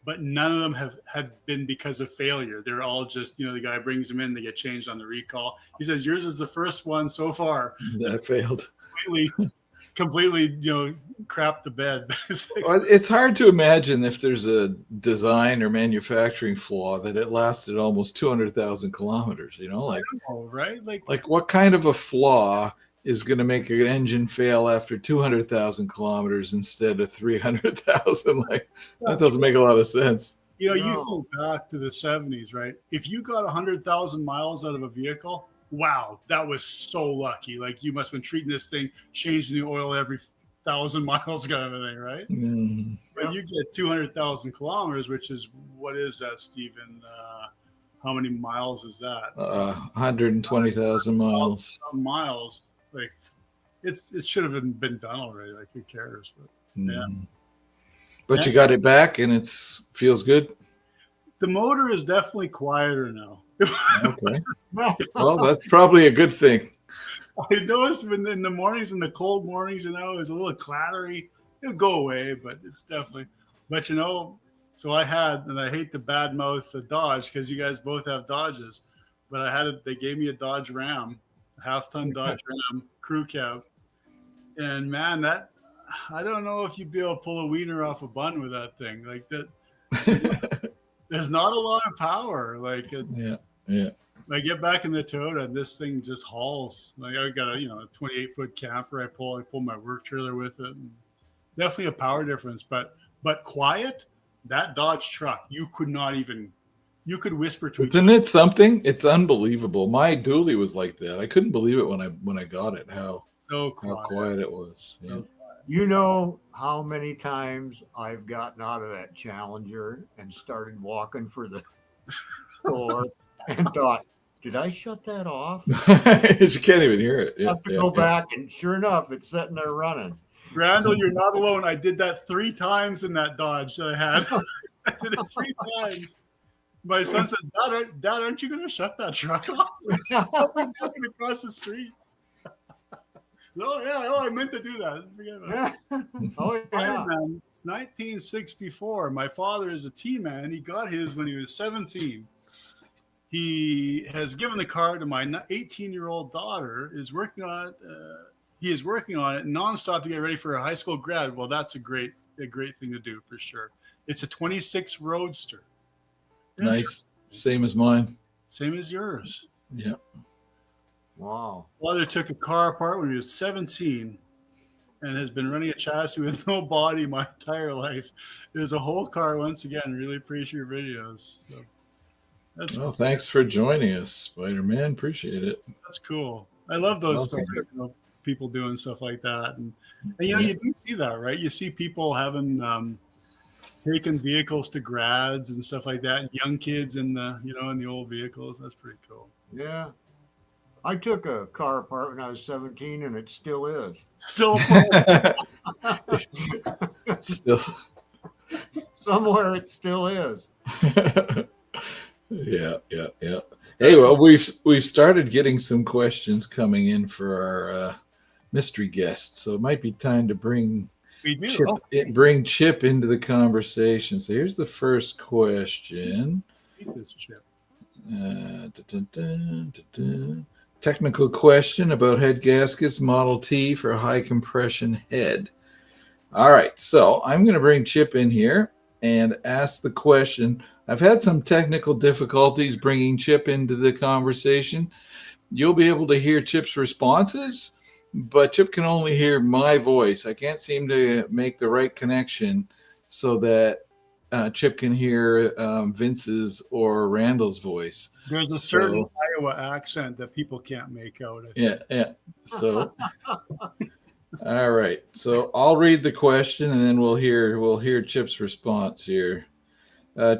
but none of them had been because of failure. They're all just, the guy brings them in, they get changed on the recall. He says, yours is the first one so far that failed. Completely, crap the bed. Well, it's hard to imagine if there's a design or manufacturing flaw that it lasted almost 200,000 kilometers, right? Like what kind of a flaw is going to make an engine fail after 200,000 kilometers instead of 300,000? Like, that doesn't make a lot of sense. You think back to the 70s, right? If you got 100,000 miles out of a vehicle, wow, that was so lucky. Like, you must have been treating this thing, changing the oil every 1,000 miles kind of a thing, right? But you get 200,000 kilometers, which is, what is that, Stephen? How many miles is that? 120,000 miles. Miles. Like, it should have been done already. Like, who cares? But yeah. But you got it back, and it feels good. The motor is definitely quieter now. Okay. Well, that's probably a good thing. I noticed when in the mornings, in the cold mornings, it's a little clattery. It'll go away, but it's definitely. But so I hate to badmouth the Dodge because you guys both have Dodges, but they gave me a Dodge Ram, a half-ton Dodge Ram crew cab, And man, that I don't know if you'd be able to pull a wiener off a bun with that thing. Like that, there's not a lot of power. Like it's. Yeah. I get back in the Toyota, and this thing just hauls. Like I got a 28-foot camper. I pull my work trailer with it. And definitely a power difference, but quiet. That Dodge truck, you could whisper to each Isn't other. it something? It's unbelievable. My dually was like that. I couldn't believe it when I got it. How quiet it was. Yeah. You know how many times I've gotten out of that Challenger and started walking for the door and thought, did I shut that off? You can't even hear it. I have to go back, and sure enough, it's sitting there running. Randall, you're not alone. I did that 3 times in that Dodge that I had. I did it 3 times. My son says, Dad, aren't you going to shut that truck off? I'm walking across the street. I meant to do that. Forget about it. Oh, yeah. Spider-Man, it's 1964. My father is a T-man. He got his when he was 17. He has given the car to my 18-year-old daughter. He is working on it nonstop to get ready for a high school grad. Well, that's a great thing to do for sure. It's a 26 Roadster. Nice. Same as mine. Same as yours. Yeah. Wow. Father took a car apart when he was 17 and has been running a chassis with no body my entire life. It is a whole car once again. Really appreciate your videos. So thanks for joining us, Spider-Man. Appreciate it. That's cool. I love those stories, people doing stuff like that. And you do see that, right? You see people having taken vehicles to grads and stuff like that, and young kids in the old vehicles. That's pretty cool. Yeah. I took a car apart when I was 17, and it still is. Still Somewhere it still is. Yeah. Hey, well, we've started getting some questions coming in for our mystery guests, so it might be time to bring Chip into the conversation. So here's the first question. This Chip. Technical question about head gaskets, Model T for high compression head. All right, so I'm going to bring Chip in here and ask the question. I've had some technical difficulties bringing Chip into the conversation. You'll be able to hear Chip's responses, but Chip can only hear my voice. I can't seem to make the right connection so that Chip can hear Vince's or Randall's voice. There's a certain Iowa accent that people can't make out. Yeah. So, all right. So I'll read the question, and then we'll hear Chip's response here.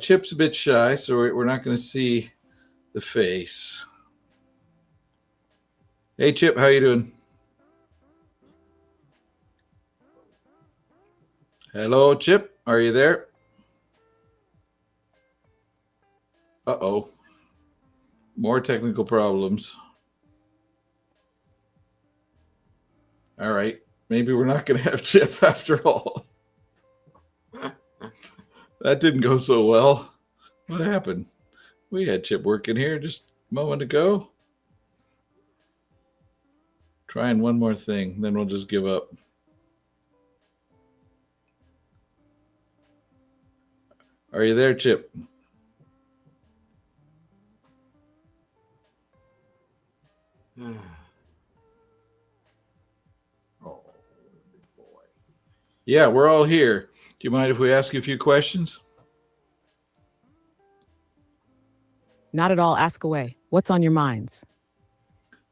Chip's a bit shy, so we're not going to see the face. Hey, Chip, how you doing? Hello, Chip. Are you there? Uh-oh. More technical problems. All right. Maybe we're not going to have Chip after all. That didn't go so well. What happened? We had Chip working here just a moment ago. Trying one more thing, then we'll just give up. Are you there, Chip? Oh, boy. Yeah, we're all here. Do you mind if we ask you a few questions? Not at all. Ask away. What's on your minds?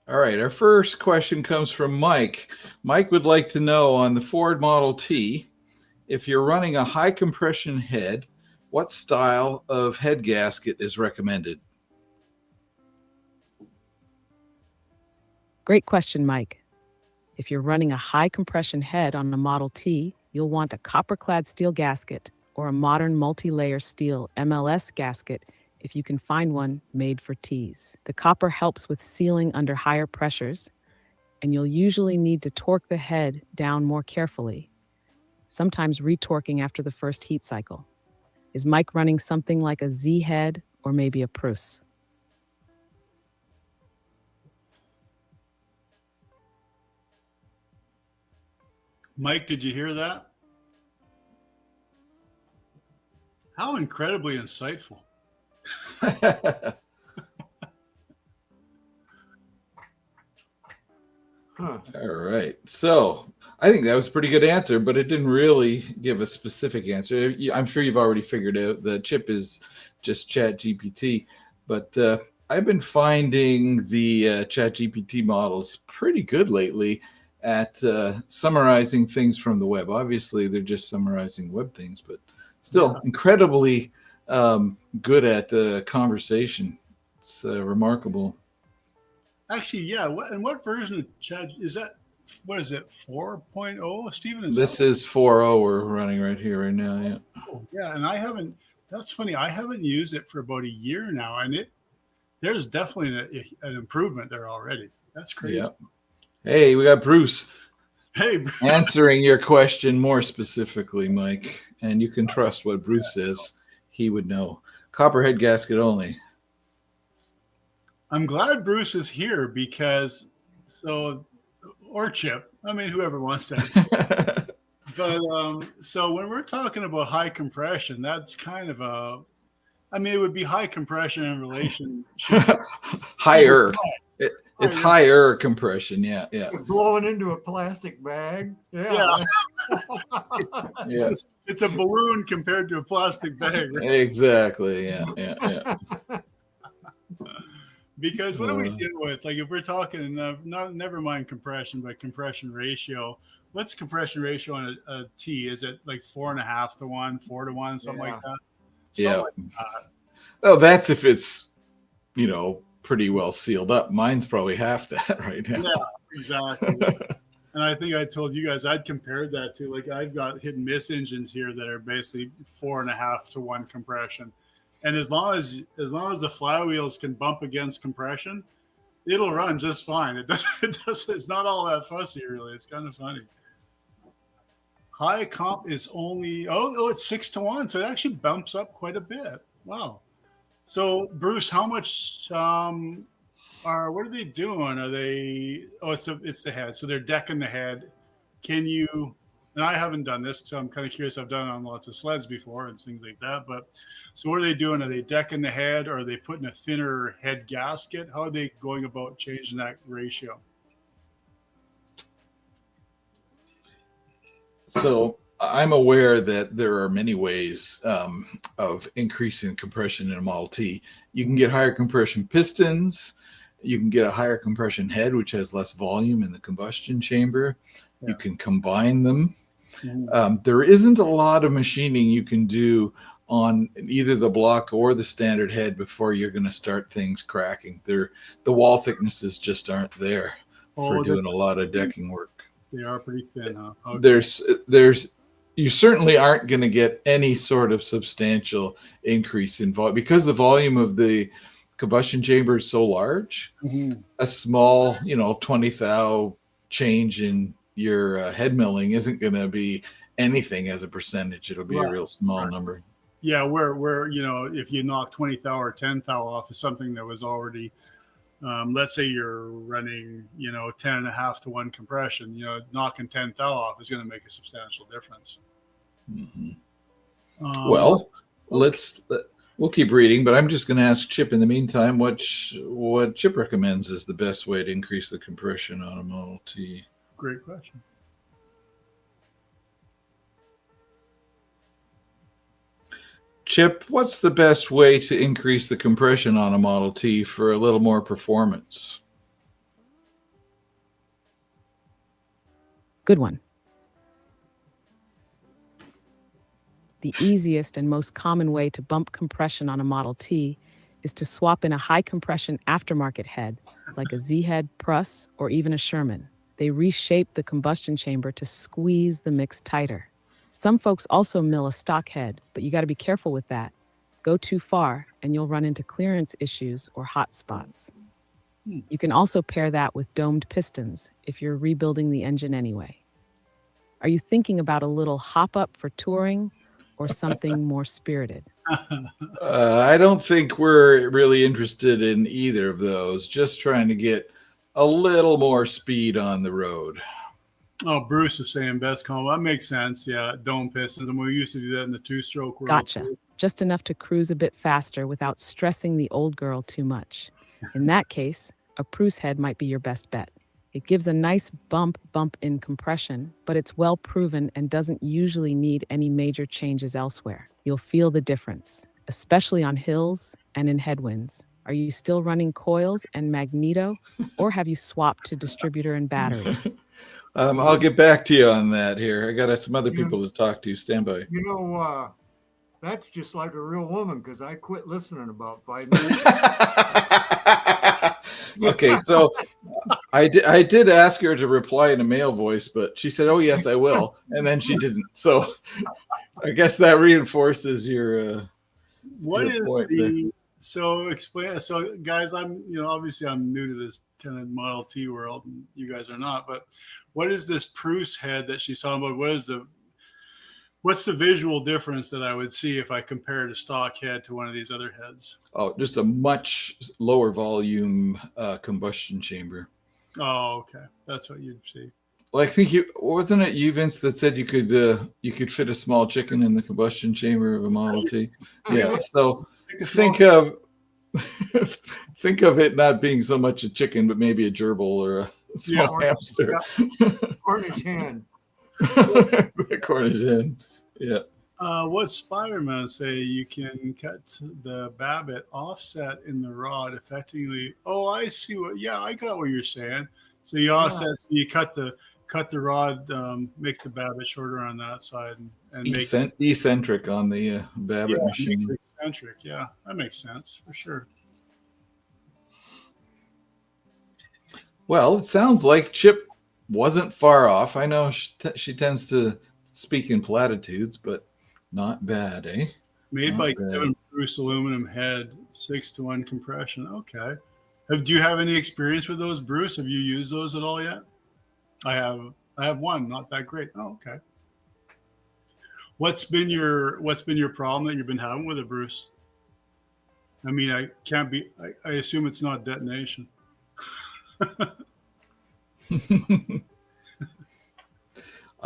All right. Our first question comes from Mike. Mike would like to know on the Ford Model T, if you're running a high compression head, what style of head gasket is recommended? Great question, Mike. If you're running a high compression head on a Model T, you'll want a copper-clad steel gasket or a modern multi-layer steel MLS gasket if you can find one made for Ts. The copper helps with sealing under higher pressures, and you'll usually need to torque the head down more carefully, sometimes retorquing after the first heat cycle. Is Mike running something like a Z head or maybe a Prusse? Mike, did you hear that? How incredibly insightful. Huh. All right. So I think that was a pretty good answer, but it didn't really give a specific answer. I'm sure you've already figured out the chip is just Chat GPT, but I've been finding the Chat GPT models pretty good lately at summarizing things from the web. Obviously, they're just summarizing web things, but still incredibly good at conversation. It's remarkable. Actually, yeah. What version of Chat is that? What is it? 4.0, Stephen? This is 4.0 we're running right here, right now. Yeah. Oh, yeah, and I haven't. That's funny. I haven't used it for about a year now, and there's definitely an improvement there already. That's crazy. Yeah. Hey, we got Bruce Hey, answering your question more specifically, Mike, and you can trust what Bruce says. He would know. Copperhead gasket only. I'm glad Bruce is here because or Chip. I mean, whoever wants to answer. But so when we're talking about high compression, that's kind of I mean, it would be high compression in relation. Higher. It's higher compression. Yeah. You're blowing into a plastic bag. Yeah. It's a balloon compared to a plastic bag. Right? Exactly. Yeah. Because what do we deal with? Like if we're talking, never mind compression, but compression ratio. What's compression ratio on a T? Is it like 4.5 to 1, 4 to 1, something like that? Something like that. Oh, that's if it's, pretty well sealed up. Mine's probably half that right now. Yeah, exactly. And I think I told you guys I'd compared that to like I've got hit and miss engines here that are basically 4.5 to 1 compression. And as long as the flywheels can bump against compression, it'll run just fine. It's not all that fussy really. It's kind of funny. High comp is only it's 6 to 1, so it actually bumps up quite a bit. Wow. So Bruce, how much what are they doing? Are they it's the head. So they're decking the head. Can you and I haven't done this, so I'm kind of curious. I've done it on lots of sleds before and things like that. But so what are they doing? Are they decking the head or are they putting a thinner head gasket? How are they going about changing that ratio? So I'm aware that there are many ways of increasing compression in a Model T. You can get higher compression pistons. You can get a higher compression head, which has less volume in the combustion chamber. Yeah. You can combine them. Mm-hmm. There isn't a lot of machining you can do on either the block or the standard head before you're going to start things cracking. The wall thicknesses just aren't there for doing a lot of decking work. They are pretty thin, huh? Okay. You certainly aren't going to get any sort of substantial increase in volume because the volume of the combustion chamber is so large. Mm-hmm. A small, 20 thou change in your head milling isn't going to be anything as a percentage. It'll be a real small number. Yeah, where if you knock 20 thou or 10 thou off of something that was already, let's say you're running, 10.5 to 1 compression, knocking 10 thou off is going to make a substantial difference. Mm-hmm. We'll keep reading, but I'm just going to ask Chip in the meantime what Chip recommends is the best way to increase the compression on a Model T. Great question. Chip, what's the best way to increase the compression on a Model T for a little more performance? Good one. The easiest and most common way to bump compression on a Model T is to swap in a high compression aftermarket head, like a Z-head, Pruss, or even a Sherman. They reshape the combustion chamber to squeeze the mix tighter. Some folks also mill a stock head, but you got to be careful with that. Go too far and you'll run into clearance issues or hot spots. You can also pair that with domed pistons if you're rebuilding the engine anyway. Are you thinking about a little hop up for touring or something more spirited? I don't think we're really interested in either of those. Just trying to get a little more speed on the road. Oh, Bruce is saying best combo. That makes sense. Yeah, dome pistons. And we used to do that in the two-stroke world. Gotcha. Just enough to cruise a bit faster without stressing the old girl too much. In that case, a Prusa head might be your best bet. It gives a nice bump in compression, but it's well proven and doesn't usually need any major changes elsewhere. You'll feel the difference, especially on hills and in headwinds. Are you still running coils and magneto, or have you swapped to distributor and battery? I'll get back to you on that here. I got some other people to talk to. Stand by. You know, that's just like a real woman because I quit listening about 5 minutes. Okay, so I did ask her to reply in a male voice, but she said, "Oh yes, I will," and then she didn't. So I guess that reinforces your. What your is point the there. so explain? So guys, obviously I'm new to this kind of Model T world, and you guys are not. But what is this Prusa head that she's talking about? What's the visual difference that I would see if I compared a stock head to one of these other heads? Oh, just a much lower volume combustion chamber. Oh, okay, that's what you'd see. Well, I think wasn't it you, Vince, that said you could fit a small chicken in the combustion chamber of a Model T. Yeah. So think of it not being so much a chicken, but maybe a gerbil or a small hamster. Cornish hen. The Cornish hen. Yeah. What Spider-Man say you can cut the Babbitt offset in the rod effectively. Oh, I see I got what you're saying. So you offset, so you cut the rod, make the Babbitt shorter on that side and make eccentric on the Babbitt machine. Eccentric, yeah, that makes sense for sure. Well, it sounds like Chip wasn't far off. I know she tends to speak in platitudes, but not bad, eh? Made by Kevin Bruce aluminum head, 6-to-1 compression. Okay. Do you have any experience with those, Bruce? Have you used those at all yet? I have one, not that great. Oh, okay. What's been your problem that you've been having with it, Bruce? I mean, I assume it's not detonation.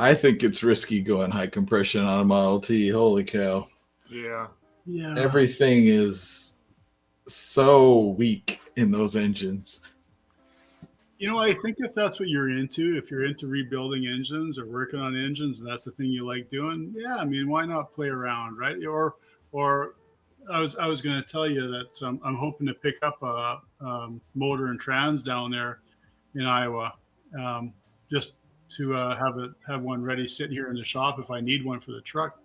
I think it's risky going high compression on a Model T. Holy cow. Yeah. Everything is so weak in those engines. I think if that's what you're into, if you're into rebuilding engines or working on engines, and that's the thing you like doing, yeah, I mean, why not play around, right? Or I was going to tell you that I'm hoping to pick up a motor and trans down there in Iowa, just to have one ready sit here in the shop if I need one for the truck.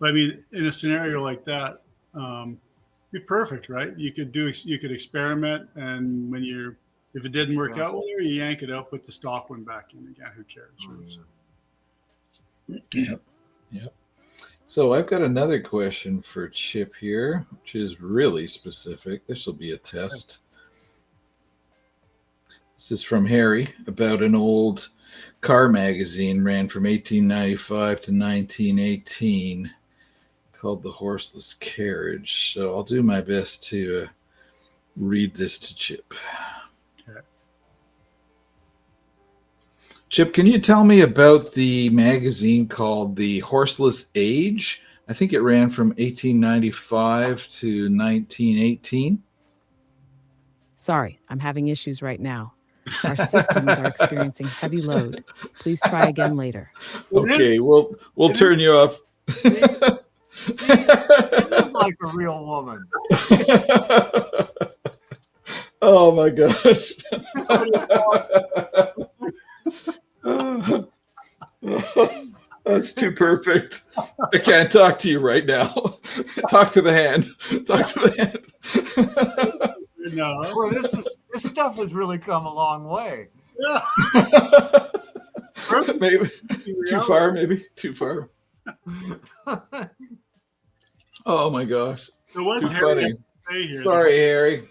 But I mean, in a scenario like that, be perfect, right? You could experiment, and if it didn't work out, well, you yank it out, put the stock one back in again. Who cares? Right? Yep. So I've got another question for Chip here, which is really specific. This will be a test. This is from Harry about an old car magazine, ran from 1895 to 1918, called The Horseless Carriage. So I'll do my best to read this to Chip. Okay. Chip, can you tell me about the magazine called The Horseless Age? I think it ran from 1895 to 1918. Sorry, I'm having issues right now. Our systems are experiencing heavy load. Please try again later. Okay, we'll turn you off. It is like a real woman. Oh my gosh. That's too perfect. I can't talk to you right now. Talk to the hand. Talk to the hand. No. Well, this stuff has really come a long way. Yeah. Maybe too far. Maybe too far. Oh my gosh. So what's Too Harry funny. say here? Sorry, Harry.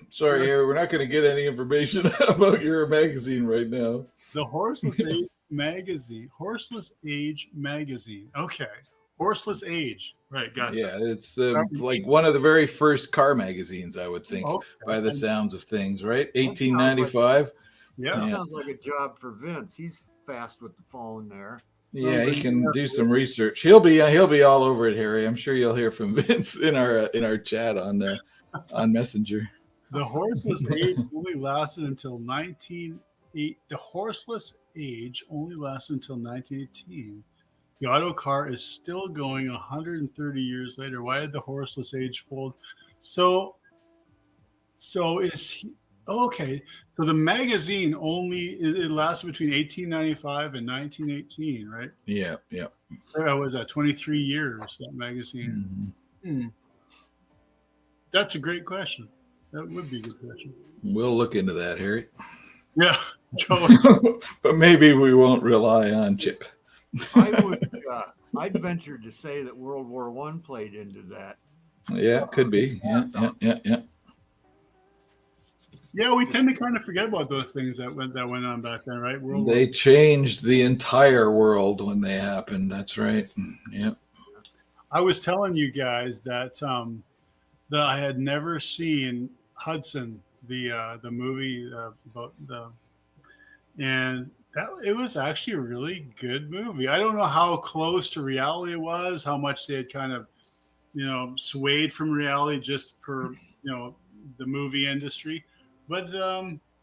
We're not going to get any information about your magazine right now. The Horseless Age magazine. Horseless Age magazine. Okay. Horseless Age. Right. Gotcha. Yeah, it's like one of the very first car magazines, I would think, by the sounds of things, right? 1895. Yeah. That sounds like a job for Vince. He's fast with the phone there. Yeah, he can do some research. He'll be all over it, Harry. I'm sure you'll hear from Vince in our chat on Messenger. The horseless age only lasted until 1918. The horseless age only lasted until 1918. The auto car is still going 130 years later. Why did the horseless age fold? So is he, okay. So the magazine it lasted between 1895 and 1918, right? Yeah. So that was 23 years, that magazine. Mm-hmm. That's a great question. That would be a good question. We'll look into that, Harry. Yeah. But maybe we won't rely on Chip. I'd venture to say that World War I played into that. Yeah, could be. Yeah. Yeah, we tend to kind of forget about those things that went on back then, right? They changed the entire world when they happened. That's right. Yeah. I was telling you guys that that I had never seen Hudson, the movie about and that it was actually a really good movie. I don't know how close to reality it was, how much they had kind of, swayed from reality just for, the movie industry. But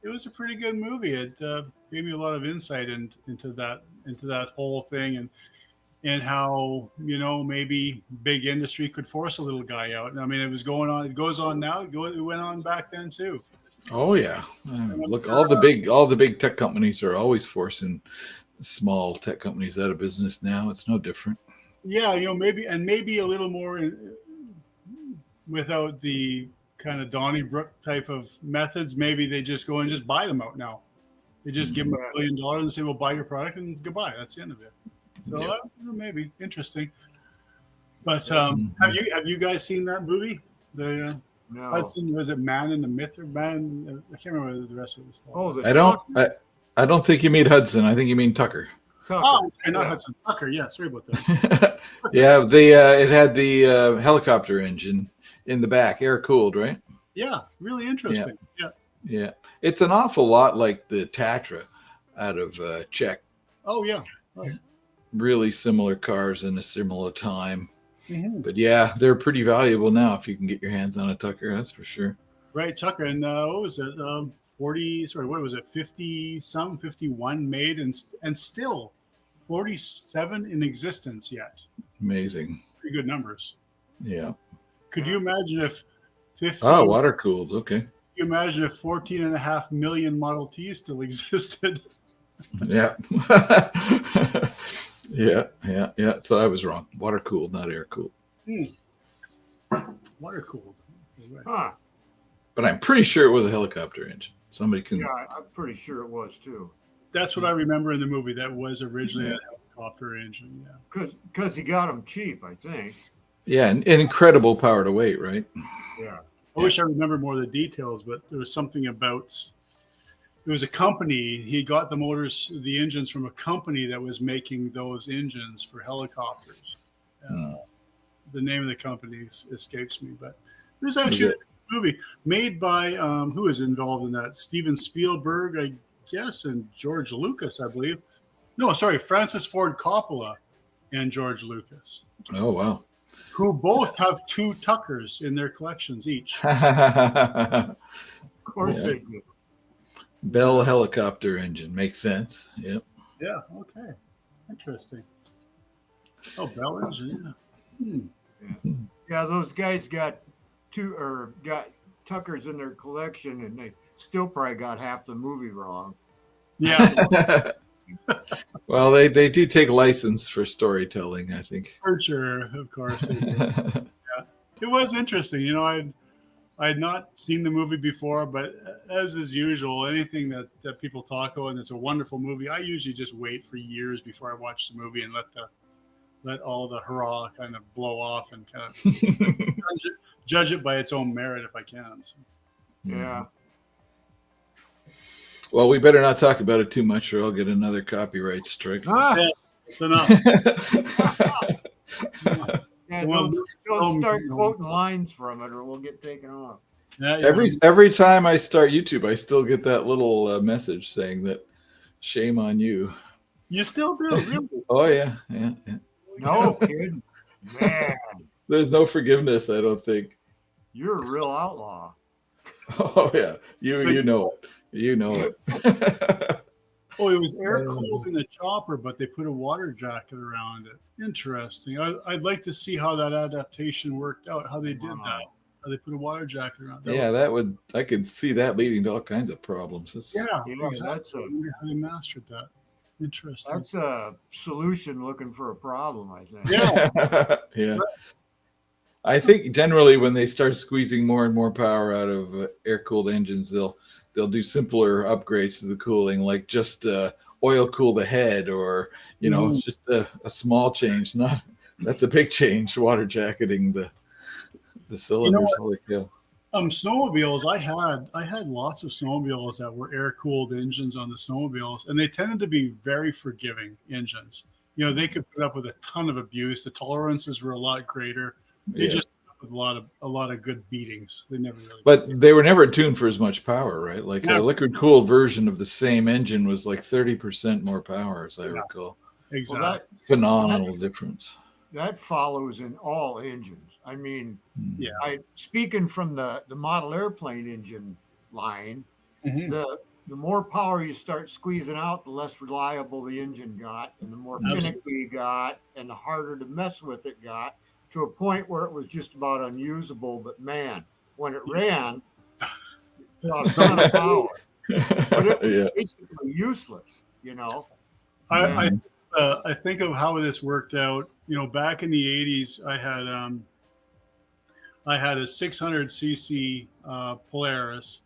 it was a pretty good movie. It gave me a lot of insight into that whole thing and how, maybe big industry could force a little guy out. I mean, it was going on. It goes on now. It went on back then too. Oh yeah. Look, all the big tech companies are always forcing small tech companies out of business now. It's no different. Yeah, maybe a little more without the kind of Donnybrook type of methods. Maybe they just go and just buy them out now. They just give them $1 billion and say, "We'll buy your product," and goodbye. That's the end of it. So maybe interesting. But have you guys seen that movie? The No. Hudson, was it Man in the Myth or Man? I can't remember what the rest of it was called. I don't think you mean Hudson. I think you mean Tucker. Oh, not Hudson. Tucker. Yeah, sorry about that. Yeah, it had the helicopter engine in the back, air cooled, right? Yeah, really interesting. Yeah. It's an awful lot like the Tatra out of Czech. Oh yeah, right. Really similar cars in a similar time. Mm-hmm. But yeah, they're pretty valuable now if you can get your hands on a Tucker, that's for sure. Right, Tucker. And what was it? 40, sorry, what was it? 51 made and still 47 in existence yet. Amazing. Pretty good numbers. Yeah. Could you imagine if 15? Oh, water cooled. Okay. Could you imagine if 14.5 million Model Ts still existed? Yeah. Yeah. So I was wrong. Water cooled, not air cooled. Water cooled. Right. Huh. But I'm pretty sure it was a helicopter engine. Somebody can. Yeah, I'm pretty sure it was too. That's what I remember in the movie. That was originally a helicopter engine. Yeah. Because he got them cheap, I think. Yeah, an incredible power to weight, right? Yeah. I wish I remember more of the details, but there was something about. It was a company. He got the engines from a company that was making those engines for helicopters. The name of the company escapes me, but it was actually a movie made by who was involved in that? Steven Spielberg, I guess, and George Lucas, I believe. No, sorry, Francis Ford Coppola and George Lucas. Oh, wow. Who both have 2 Tuckers in their collections each. Of course they do. Bell helicopter engine. Makes sense. Yep. Yeah, okay. Interesting. Oh, Bell engine, yeah. Yeah, those guys got Tuckers in their collection, and they still probably got half the movie wrong. Yeah. Well, they do take license for storytelling, I think. For sure, of course. Yeah. It was interesting. I had not seen the movie before, but as is usual, anything that people talk about and it's a wonderful movie, I usually just wait for years before I watch the movie and let all the hurrah kind of blow off and kind of judge it by its own merit if I can. So. Yeah. Well, we better not talk about it too much, or I'll get another copyright strike. Yeah, it's enough. Yeah, don't start quoting lines from it, or we'll get taken off. Yeah, Every time I start YouTube, I still get that little message saying that shame on you. You still do, really? Oh yeah, yeah, yeah. No kidding, man. There's no forgiveness, I don't think. You're a real outlaw. Oh yeah, you So you know it. You know it. Oh, it was air cooled in the chopper, but they put a water jacket around it. Interesting. I'd like to see how that adaptation worked out, how they did that. Wow. How they put a water jacket around. Yeah, I could see that leading to all kinds of problems. Yeah, Yeah, exactly. I wonder how they mastered that. Interesting. that's a solution looking for a problem, I think. Yeah. Yeah. I think generally when they start squeezing more and more power out of air-cooled engines, they'll do simpler upgrades to the cooling, like just oil cool the head, or Mhm. it's just a small change. Not That's a big change. Water jacketing the You know cylinders. what? Holy cow! Snowmobiles. I had lots of snowmobiles that were air cooled engines on the snowmobiles, and they tended to be very forgiving engines. They could put up with a ton of abuse. The tolerances were a lot greater. They Yeah, just put up with a lot of good beatings. They never really. but they were never tuned for as much power, right? Like a Yeah, liquid cooled version of the same engine was like 30% more power, as I yeah, recall. Well, exactly. Phenomenal difference. that follows in all engines. I mean, Hmm. Yeah. speaking from the model airplane engine line, Mhm. the more power you start squeezing out, the less reliable the engine got, and the more Absolutely. finicky it got, and the harder to mess with it got, to a point where it was just about unusable. But man, when it ran, it got a ton of power, but it was Yeah. basically useless. I, And I Mhm. I think of how this worked out. Back in the '80s, I had a 600 cc Polaris.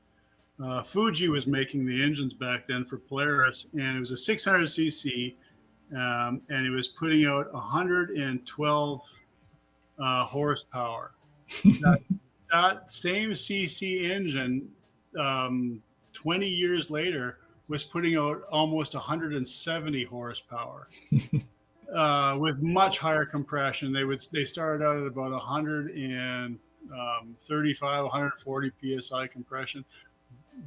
Fuji was making the engines back then for Polaris, and it was a 600 cc, and it was putting out 112 horsepower. That same CC engine, 20 years later, was putting out almost 170 horsepower. With much higher compression. They started out at about 135, 140 psi compression.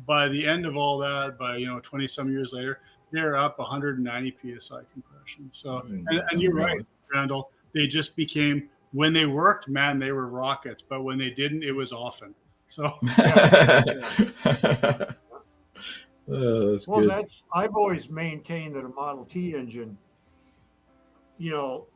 By the end of all that, by 20 some years later, they're up 190 psi compression. So, and you're right, Randall. They just became, when they worked, man, they were rockets. But when they didn't, it was often. So yeah, Oh, that's well, good. I've always maintained that a Model T engine, you know,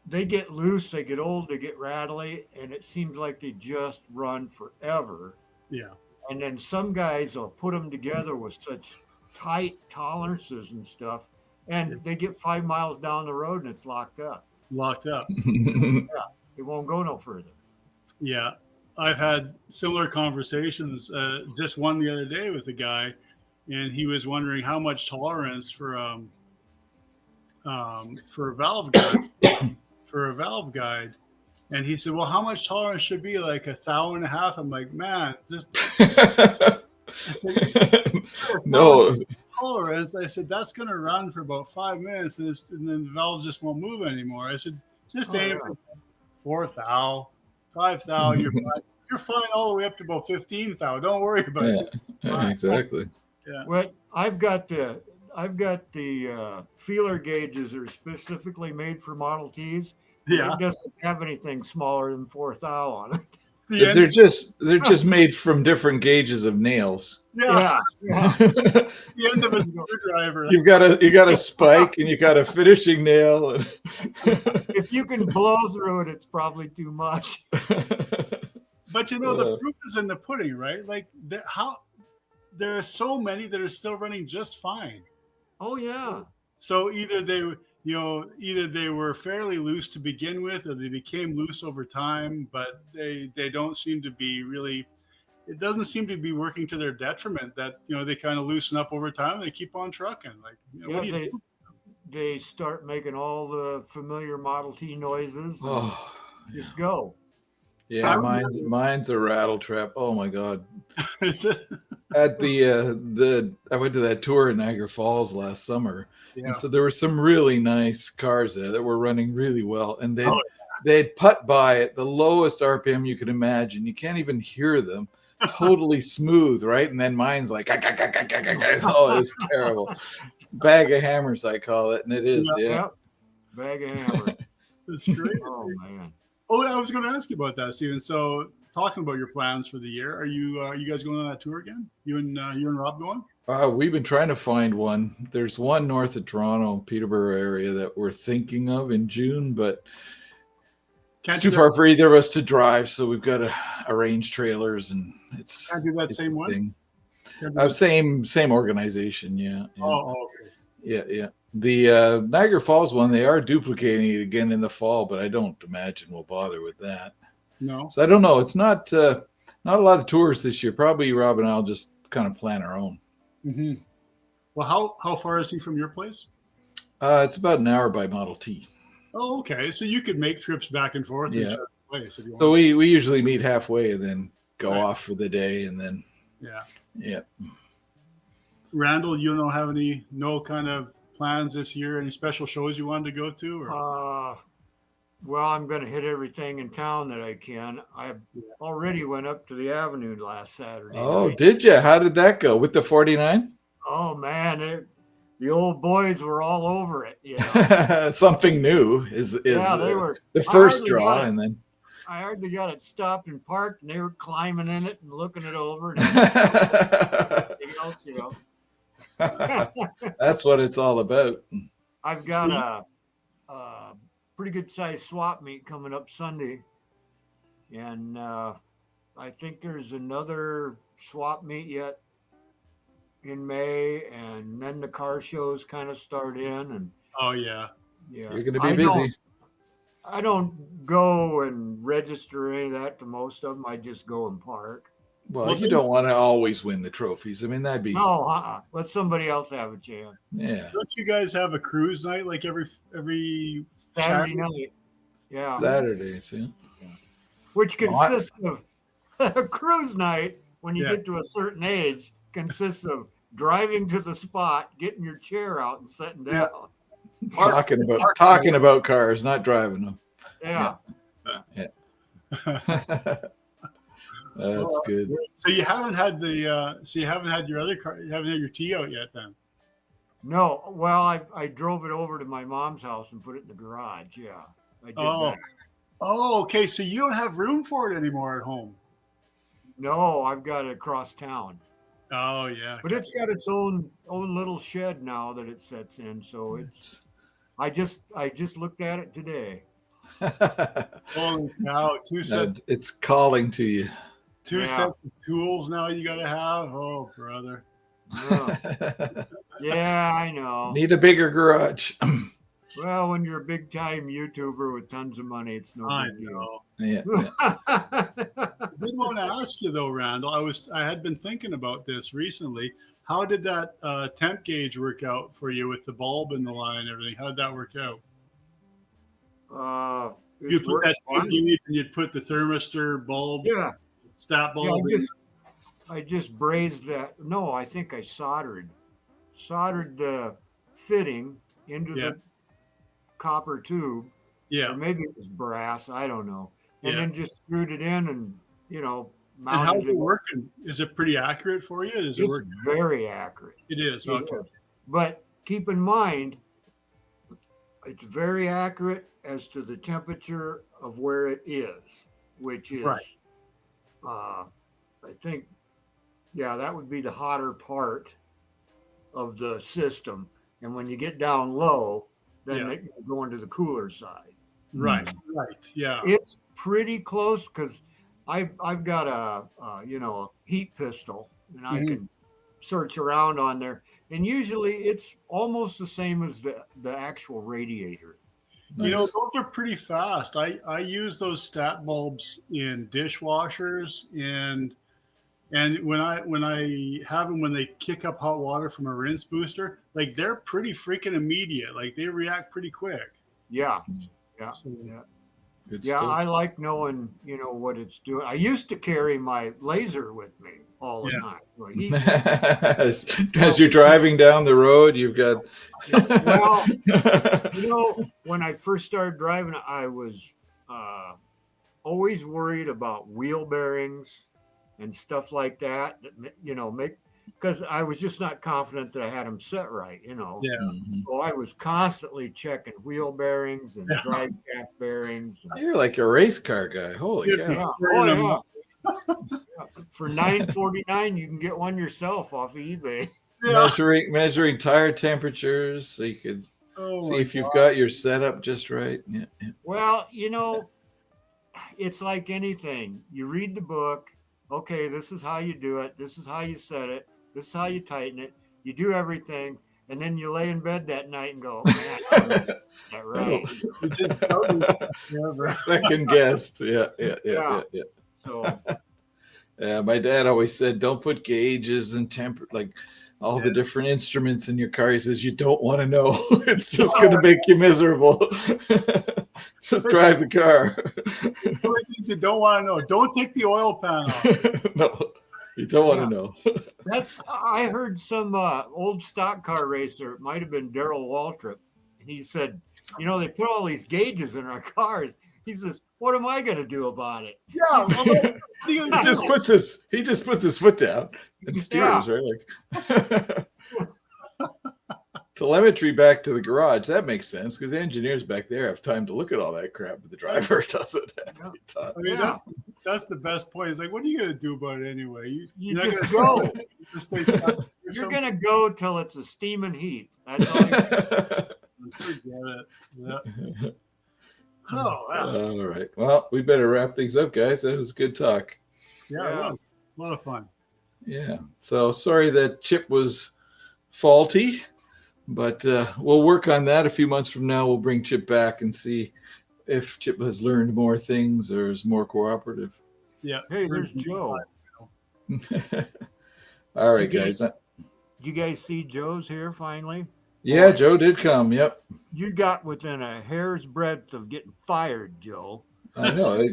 they get loose, they get old, they get rattly, and it seems like they just run forever. yeah, And then some guys will put them together with such tight tolerances and stuff, and they get 5 miles down the road and it's locked up. locked up. It won't go no further. Yeah, I've had similar conversations. Just one the other day with a guy, and he was wondering how much tolerance for a valve guide. And he said, "Well, how much tolerance should be? Like a thou and a half?" I'm like, "Man, just." I said, No. tolerance. I said that's going to run for about 5 minutes, and then the valves just won't move anymore. I said, just aim for 4 thou, 5 thou. You're fine. You're fine all the way up to about 15 thou. Don't worry about it. Yeah, exactly. Yeah. Well, I've got the feeler gauges that are specifically made for Model Ts. Yeah. It doesn't have anything smaller than 4 thou on it. They're just made from different gauges of nails. Yeah. Yeah. The end of a screwdriver. You got a spike and you got a finishing nail. And If you can blow through it, it's probably too much. But the proof is in the pudding, right? Like there are so many that are still running just fine. Oh yeah. So either they were fairly loose to begin with, or they became loose over time, but they don't seem to be really. It doesn't seem to be working to their detriment. That they kind of loosen up over time. They keep on trucking. Like what do you do? They start making all the familiar Model T noises. And just go. Yeah, mine's a rattle trap. Oh my god! Is it? At I went to that tour in Niagara Falls last summer, Yeah. and so there were some really nice cars there that were running really well, and they'd putt by at the lowest RPM you could imagine. You can't even hear them. Totally smooth, right? And then mine's like, oh, it's terrible. Bag of hammers, I call it, and it is. Yeah. Yep. Bag of hammers. That's great. Oh man. Oh, I was going to ask you about that, Steven. So, talking about your plans for the year, are you guys going on that tour again? You and Rob going? We've been trying to find one. There's one north of Toronto, Peterborough area that we're thinking of in June, but Can't it's do too that- far for either of us to drive, so we've got to arrange trailers, and it's Can't do that it's same a one? thing. Can't do that- Same organization, yeah. Oh, okay. Yeah. The Niagara Falls one, they are duplicating it again in the fall, but I don't imagine we'll bother with that. No. So I don't know. It's not a lot of tours this year. Probably Rob and I'll just kind of plan our own. Mm-hmm. Well, how far is he from your place? It's about an hour by Model T. Oh, okay. So you could make trips back and forth to each other's place if you want. So we usually meet halfway and then go Right. off for the day, and then Yeah. Randall, you don't have no kind of plans this year? Any special shows you wanted to go to? Or? Well, I'm going to hit everything in town that I can. I already went up to the Avenue last Saturday. Oh, night. did you? How did that go with the 49? Oh man, the old boys were all over it. You know? Something new is Yeah, they were the I first hardly draw, got it. and then I hardly got it stopped and parked, and they were climbing in it and looking it over. And everything else, you know. that's what it's all about. I've got a pretty good sized swap meet coming up Sunday, and I think there's another swap meet yet in May, and then the car shows kind of start in, and Oh yeah. yeah, You're going to be busy. I don't go and register or any of that to most of them. I just go and park. Well, you don't want to always win the trophies. I mean, that'd be No, let somebody else have a chance. yeah. Don't you guys have a cruise night like every Saturday night, yeah, Saturdays, yeah. which Well, I- consists of a cruise night when you Yeah. get to a certain age consists of driving to the spot, getting your chair out and sitting down. Talking about cars, not driving them. Yeah. That's good. So you haven't had your other car. You haven't had your T out yet, then? No, well, I drove it over to my mom's house and put it in the garage. Yeah, I did that. Oh, okay. So you don't have room for it anymore at home. No, I've got it across town. Oh yeah. But it's got its own little shed now that it sets in. So it's I just looked at it today. Holy cow! It's calling to you. Two sets of tools now you got to have. Oh, brother. Yeah, I know. Need a bigger garage. Well, when you're a big time YouTuber with tons of money, it's no I big deal. know. Yeah. I did want to ask you though, Randall. I had been thinking about this recently. How did that temp gauge work out for you with the bulb in the line and everything? How did that work out? You put that temp gauge and you'd put the thermistor bulb, stat bulb. Yeah, I just brazed that. No, I think I soldered the fitting into the copper tube. Yeah. Or maybe it was brass. I don't know. And Yeah. then just screwed it in and, mounted And how's it working? Is it pretty accurate for you? Does it work? It's very accurate. It is. Okay. But keep in mind, it's very accurate as to the temperature of where it is, which is, I think, that would be the hotter part of the system. And when you get down low, then they go into the cooler side. Right. Yeah. It's pretty close because I've got a heat pistol, and I can search around on there. And usually it's almost the same as the actual radiator. Nice. Those are pretty fast. I use those stat bulbs in dishwashers and when I have them when they kick up hot water from a rinse booster, like they're pretty freaking immediate. Like they react pretty quick. Yeah. Good Yeah, stuff. I like knowing, what it's doing. I used to carry my laser with me all the time. Well, As you're driving down the road, you've got. Well, when I first started driving, I was always worried about wheel bearings and stuff like that. Make because I was just not confident that I had them set right, you know. Yeah. Mhm. So I was constantly checking wheel bearings and drive shaft bearings. And, You're like a race car guy. Holy Yeah. cow. yeah. Burning them Oh up. yeah. For $9.49, you can get one yourself off of eBay. Yeah. Measuring tire temperatures so you could Oh see my if you've God. got your setup just right. Yeah, yeah. Well, you know, it's like anything. You read the book. Okay, this is how you do it. This is how you set it. This is how you tighten it. You do everything, and then you lay in bed that night and go, "Man, I don't get that right." You just doubled forever. Second guessed. Yeah, yeah, yeah, Yeah. yeah, yeah. So My dad always said, "Don't put gauges and temper like all the different instruments in your car." He says, "You don't want to know. It's just going to make you miserable. Just drive the car." It's one of the things you don't want to know. Don't take the oil pan off. No, you don't want Yeah. to know. I heard some old stock car racer, it might have been Daryl Waltrip, and he said, you know, they put all these gauges in our cars. He says, what am I going to do about it? Yeah. Well, what are you He gonna just do? puts his foot down and steers, right? Like telemetry back to the garage. That makes sense because the engineers back there have time to look at all that crap, but the driver doesn't have any time. I mean, Yeah. that's the best point. It's like, what are you gonna do about it anyway? You You're not just gonna go. just stay stuck. You're going to go till it's a steaming heat. That's all you Forget it. Yeah. Oh, wow. All right. Well, we better wrap things up, guys. That was good talk. Yeah, it was a lot of fun. Yeah. So sorry that Chip was faulty, but we'll work on that a few months from now. We'll bring Chip back and see if Chip has learned more things or is more cooperative. Yeah. Hey, there's Joe. All right, Did you- guys. Did you guys see Joe's here finally? Yeah, Joe did come. Yep. You got within a hair's breadth of getting fired, Joe. I know.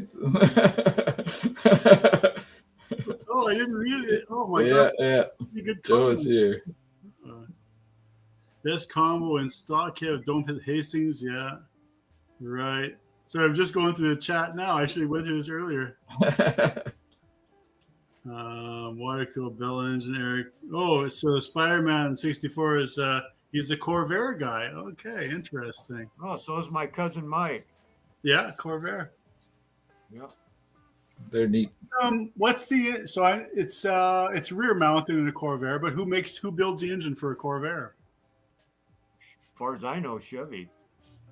Oh, I didn't read it. Oh my Yeah, God. yeah. Good Joe is comment. here. Best combo in stock kit. Don't hit Hastings. Yeah. Right. So I'm just going through the chat now. I should have went through this earlier. Water cool Bell engine, Eric. Oh, so Spider-Man 64 is he's a Corvair guy. Okay, interesting. Oh, so is my cousin Mike. Yeah, Corvair. Yeah. They're neat. What's the it's rear mounted in a Corvair, but who builds the engine for a Corvair? As far as I know, Chevy.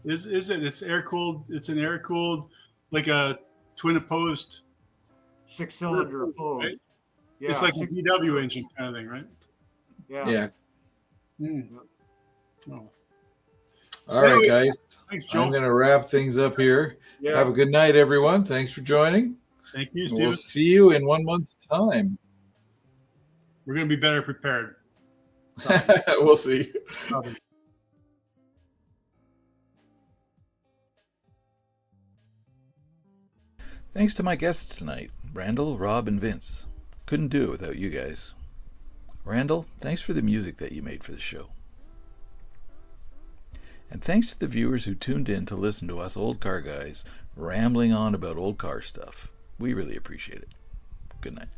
Is it? It's air cooled. It's an air cooled, like a twin opposed. 6-cylinder opposed. Right? Yeah. It's like a VW engine kind of thing, right? Yeah. Yeah. Oh. All right, Anyway, guys. Thanks, Joe. I'm going to wrap things up here. Yeah. Have a good night, everyone. Thanks for joining. Thank you, We'll Steve. see you in 1 month's time. We're going to be better prepared. We'll see. Thanks to my guests tonight, Randall, Rob, and Vince. Couldn't do it without you guys. Randall, thanks for the music that you made for the show. And thanks to the viewers who tuned in to listen to us old car guys rambling on about old car stuff. We really appreciate it. Good night.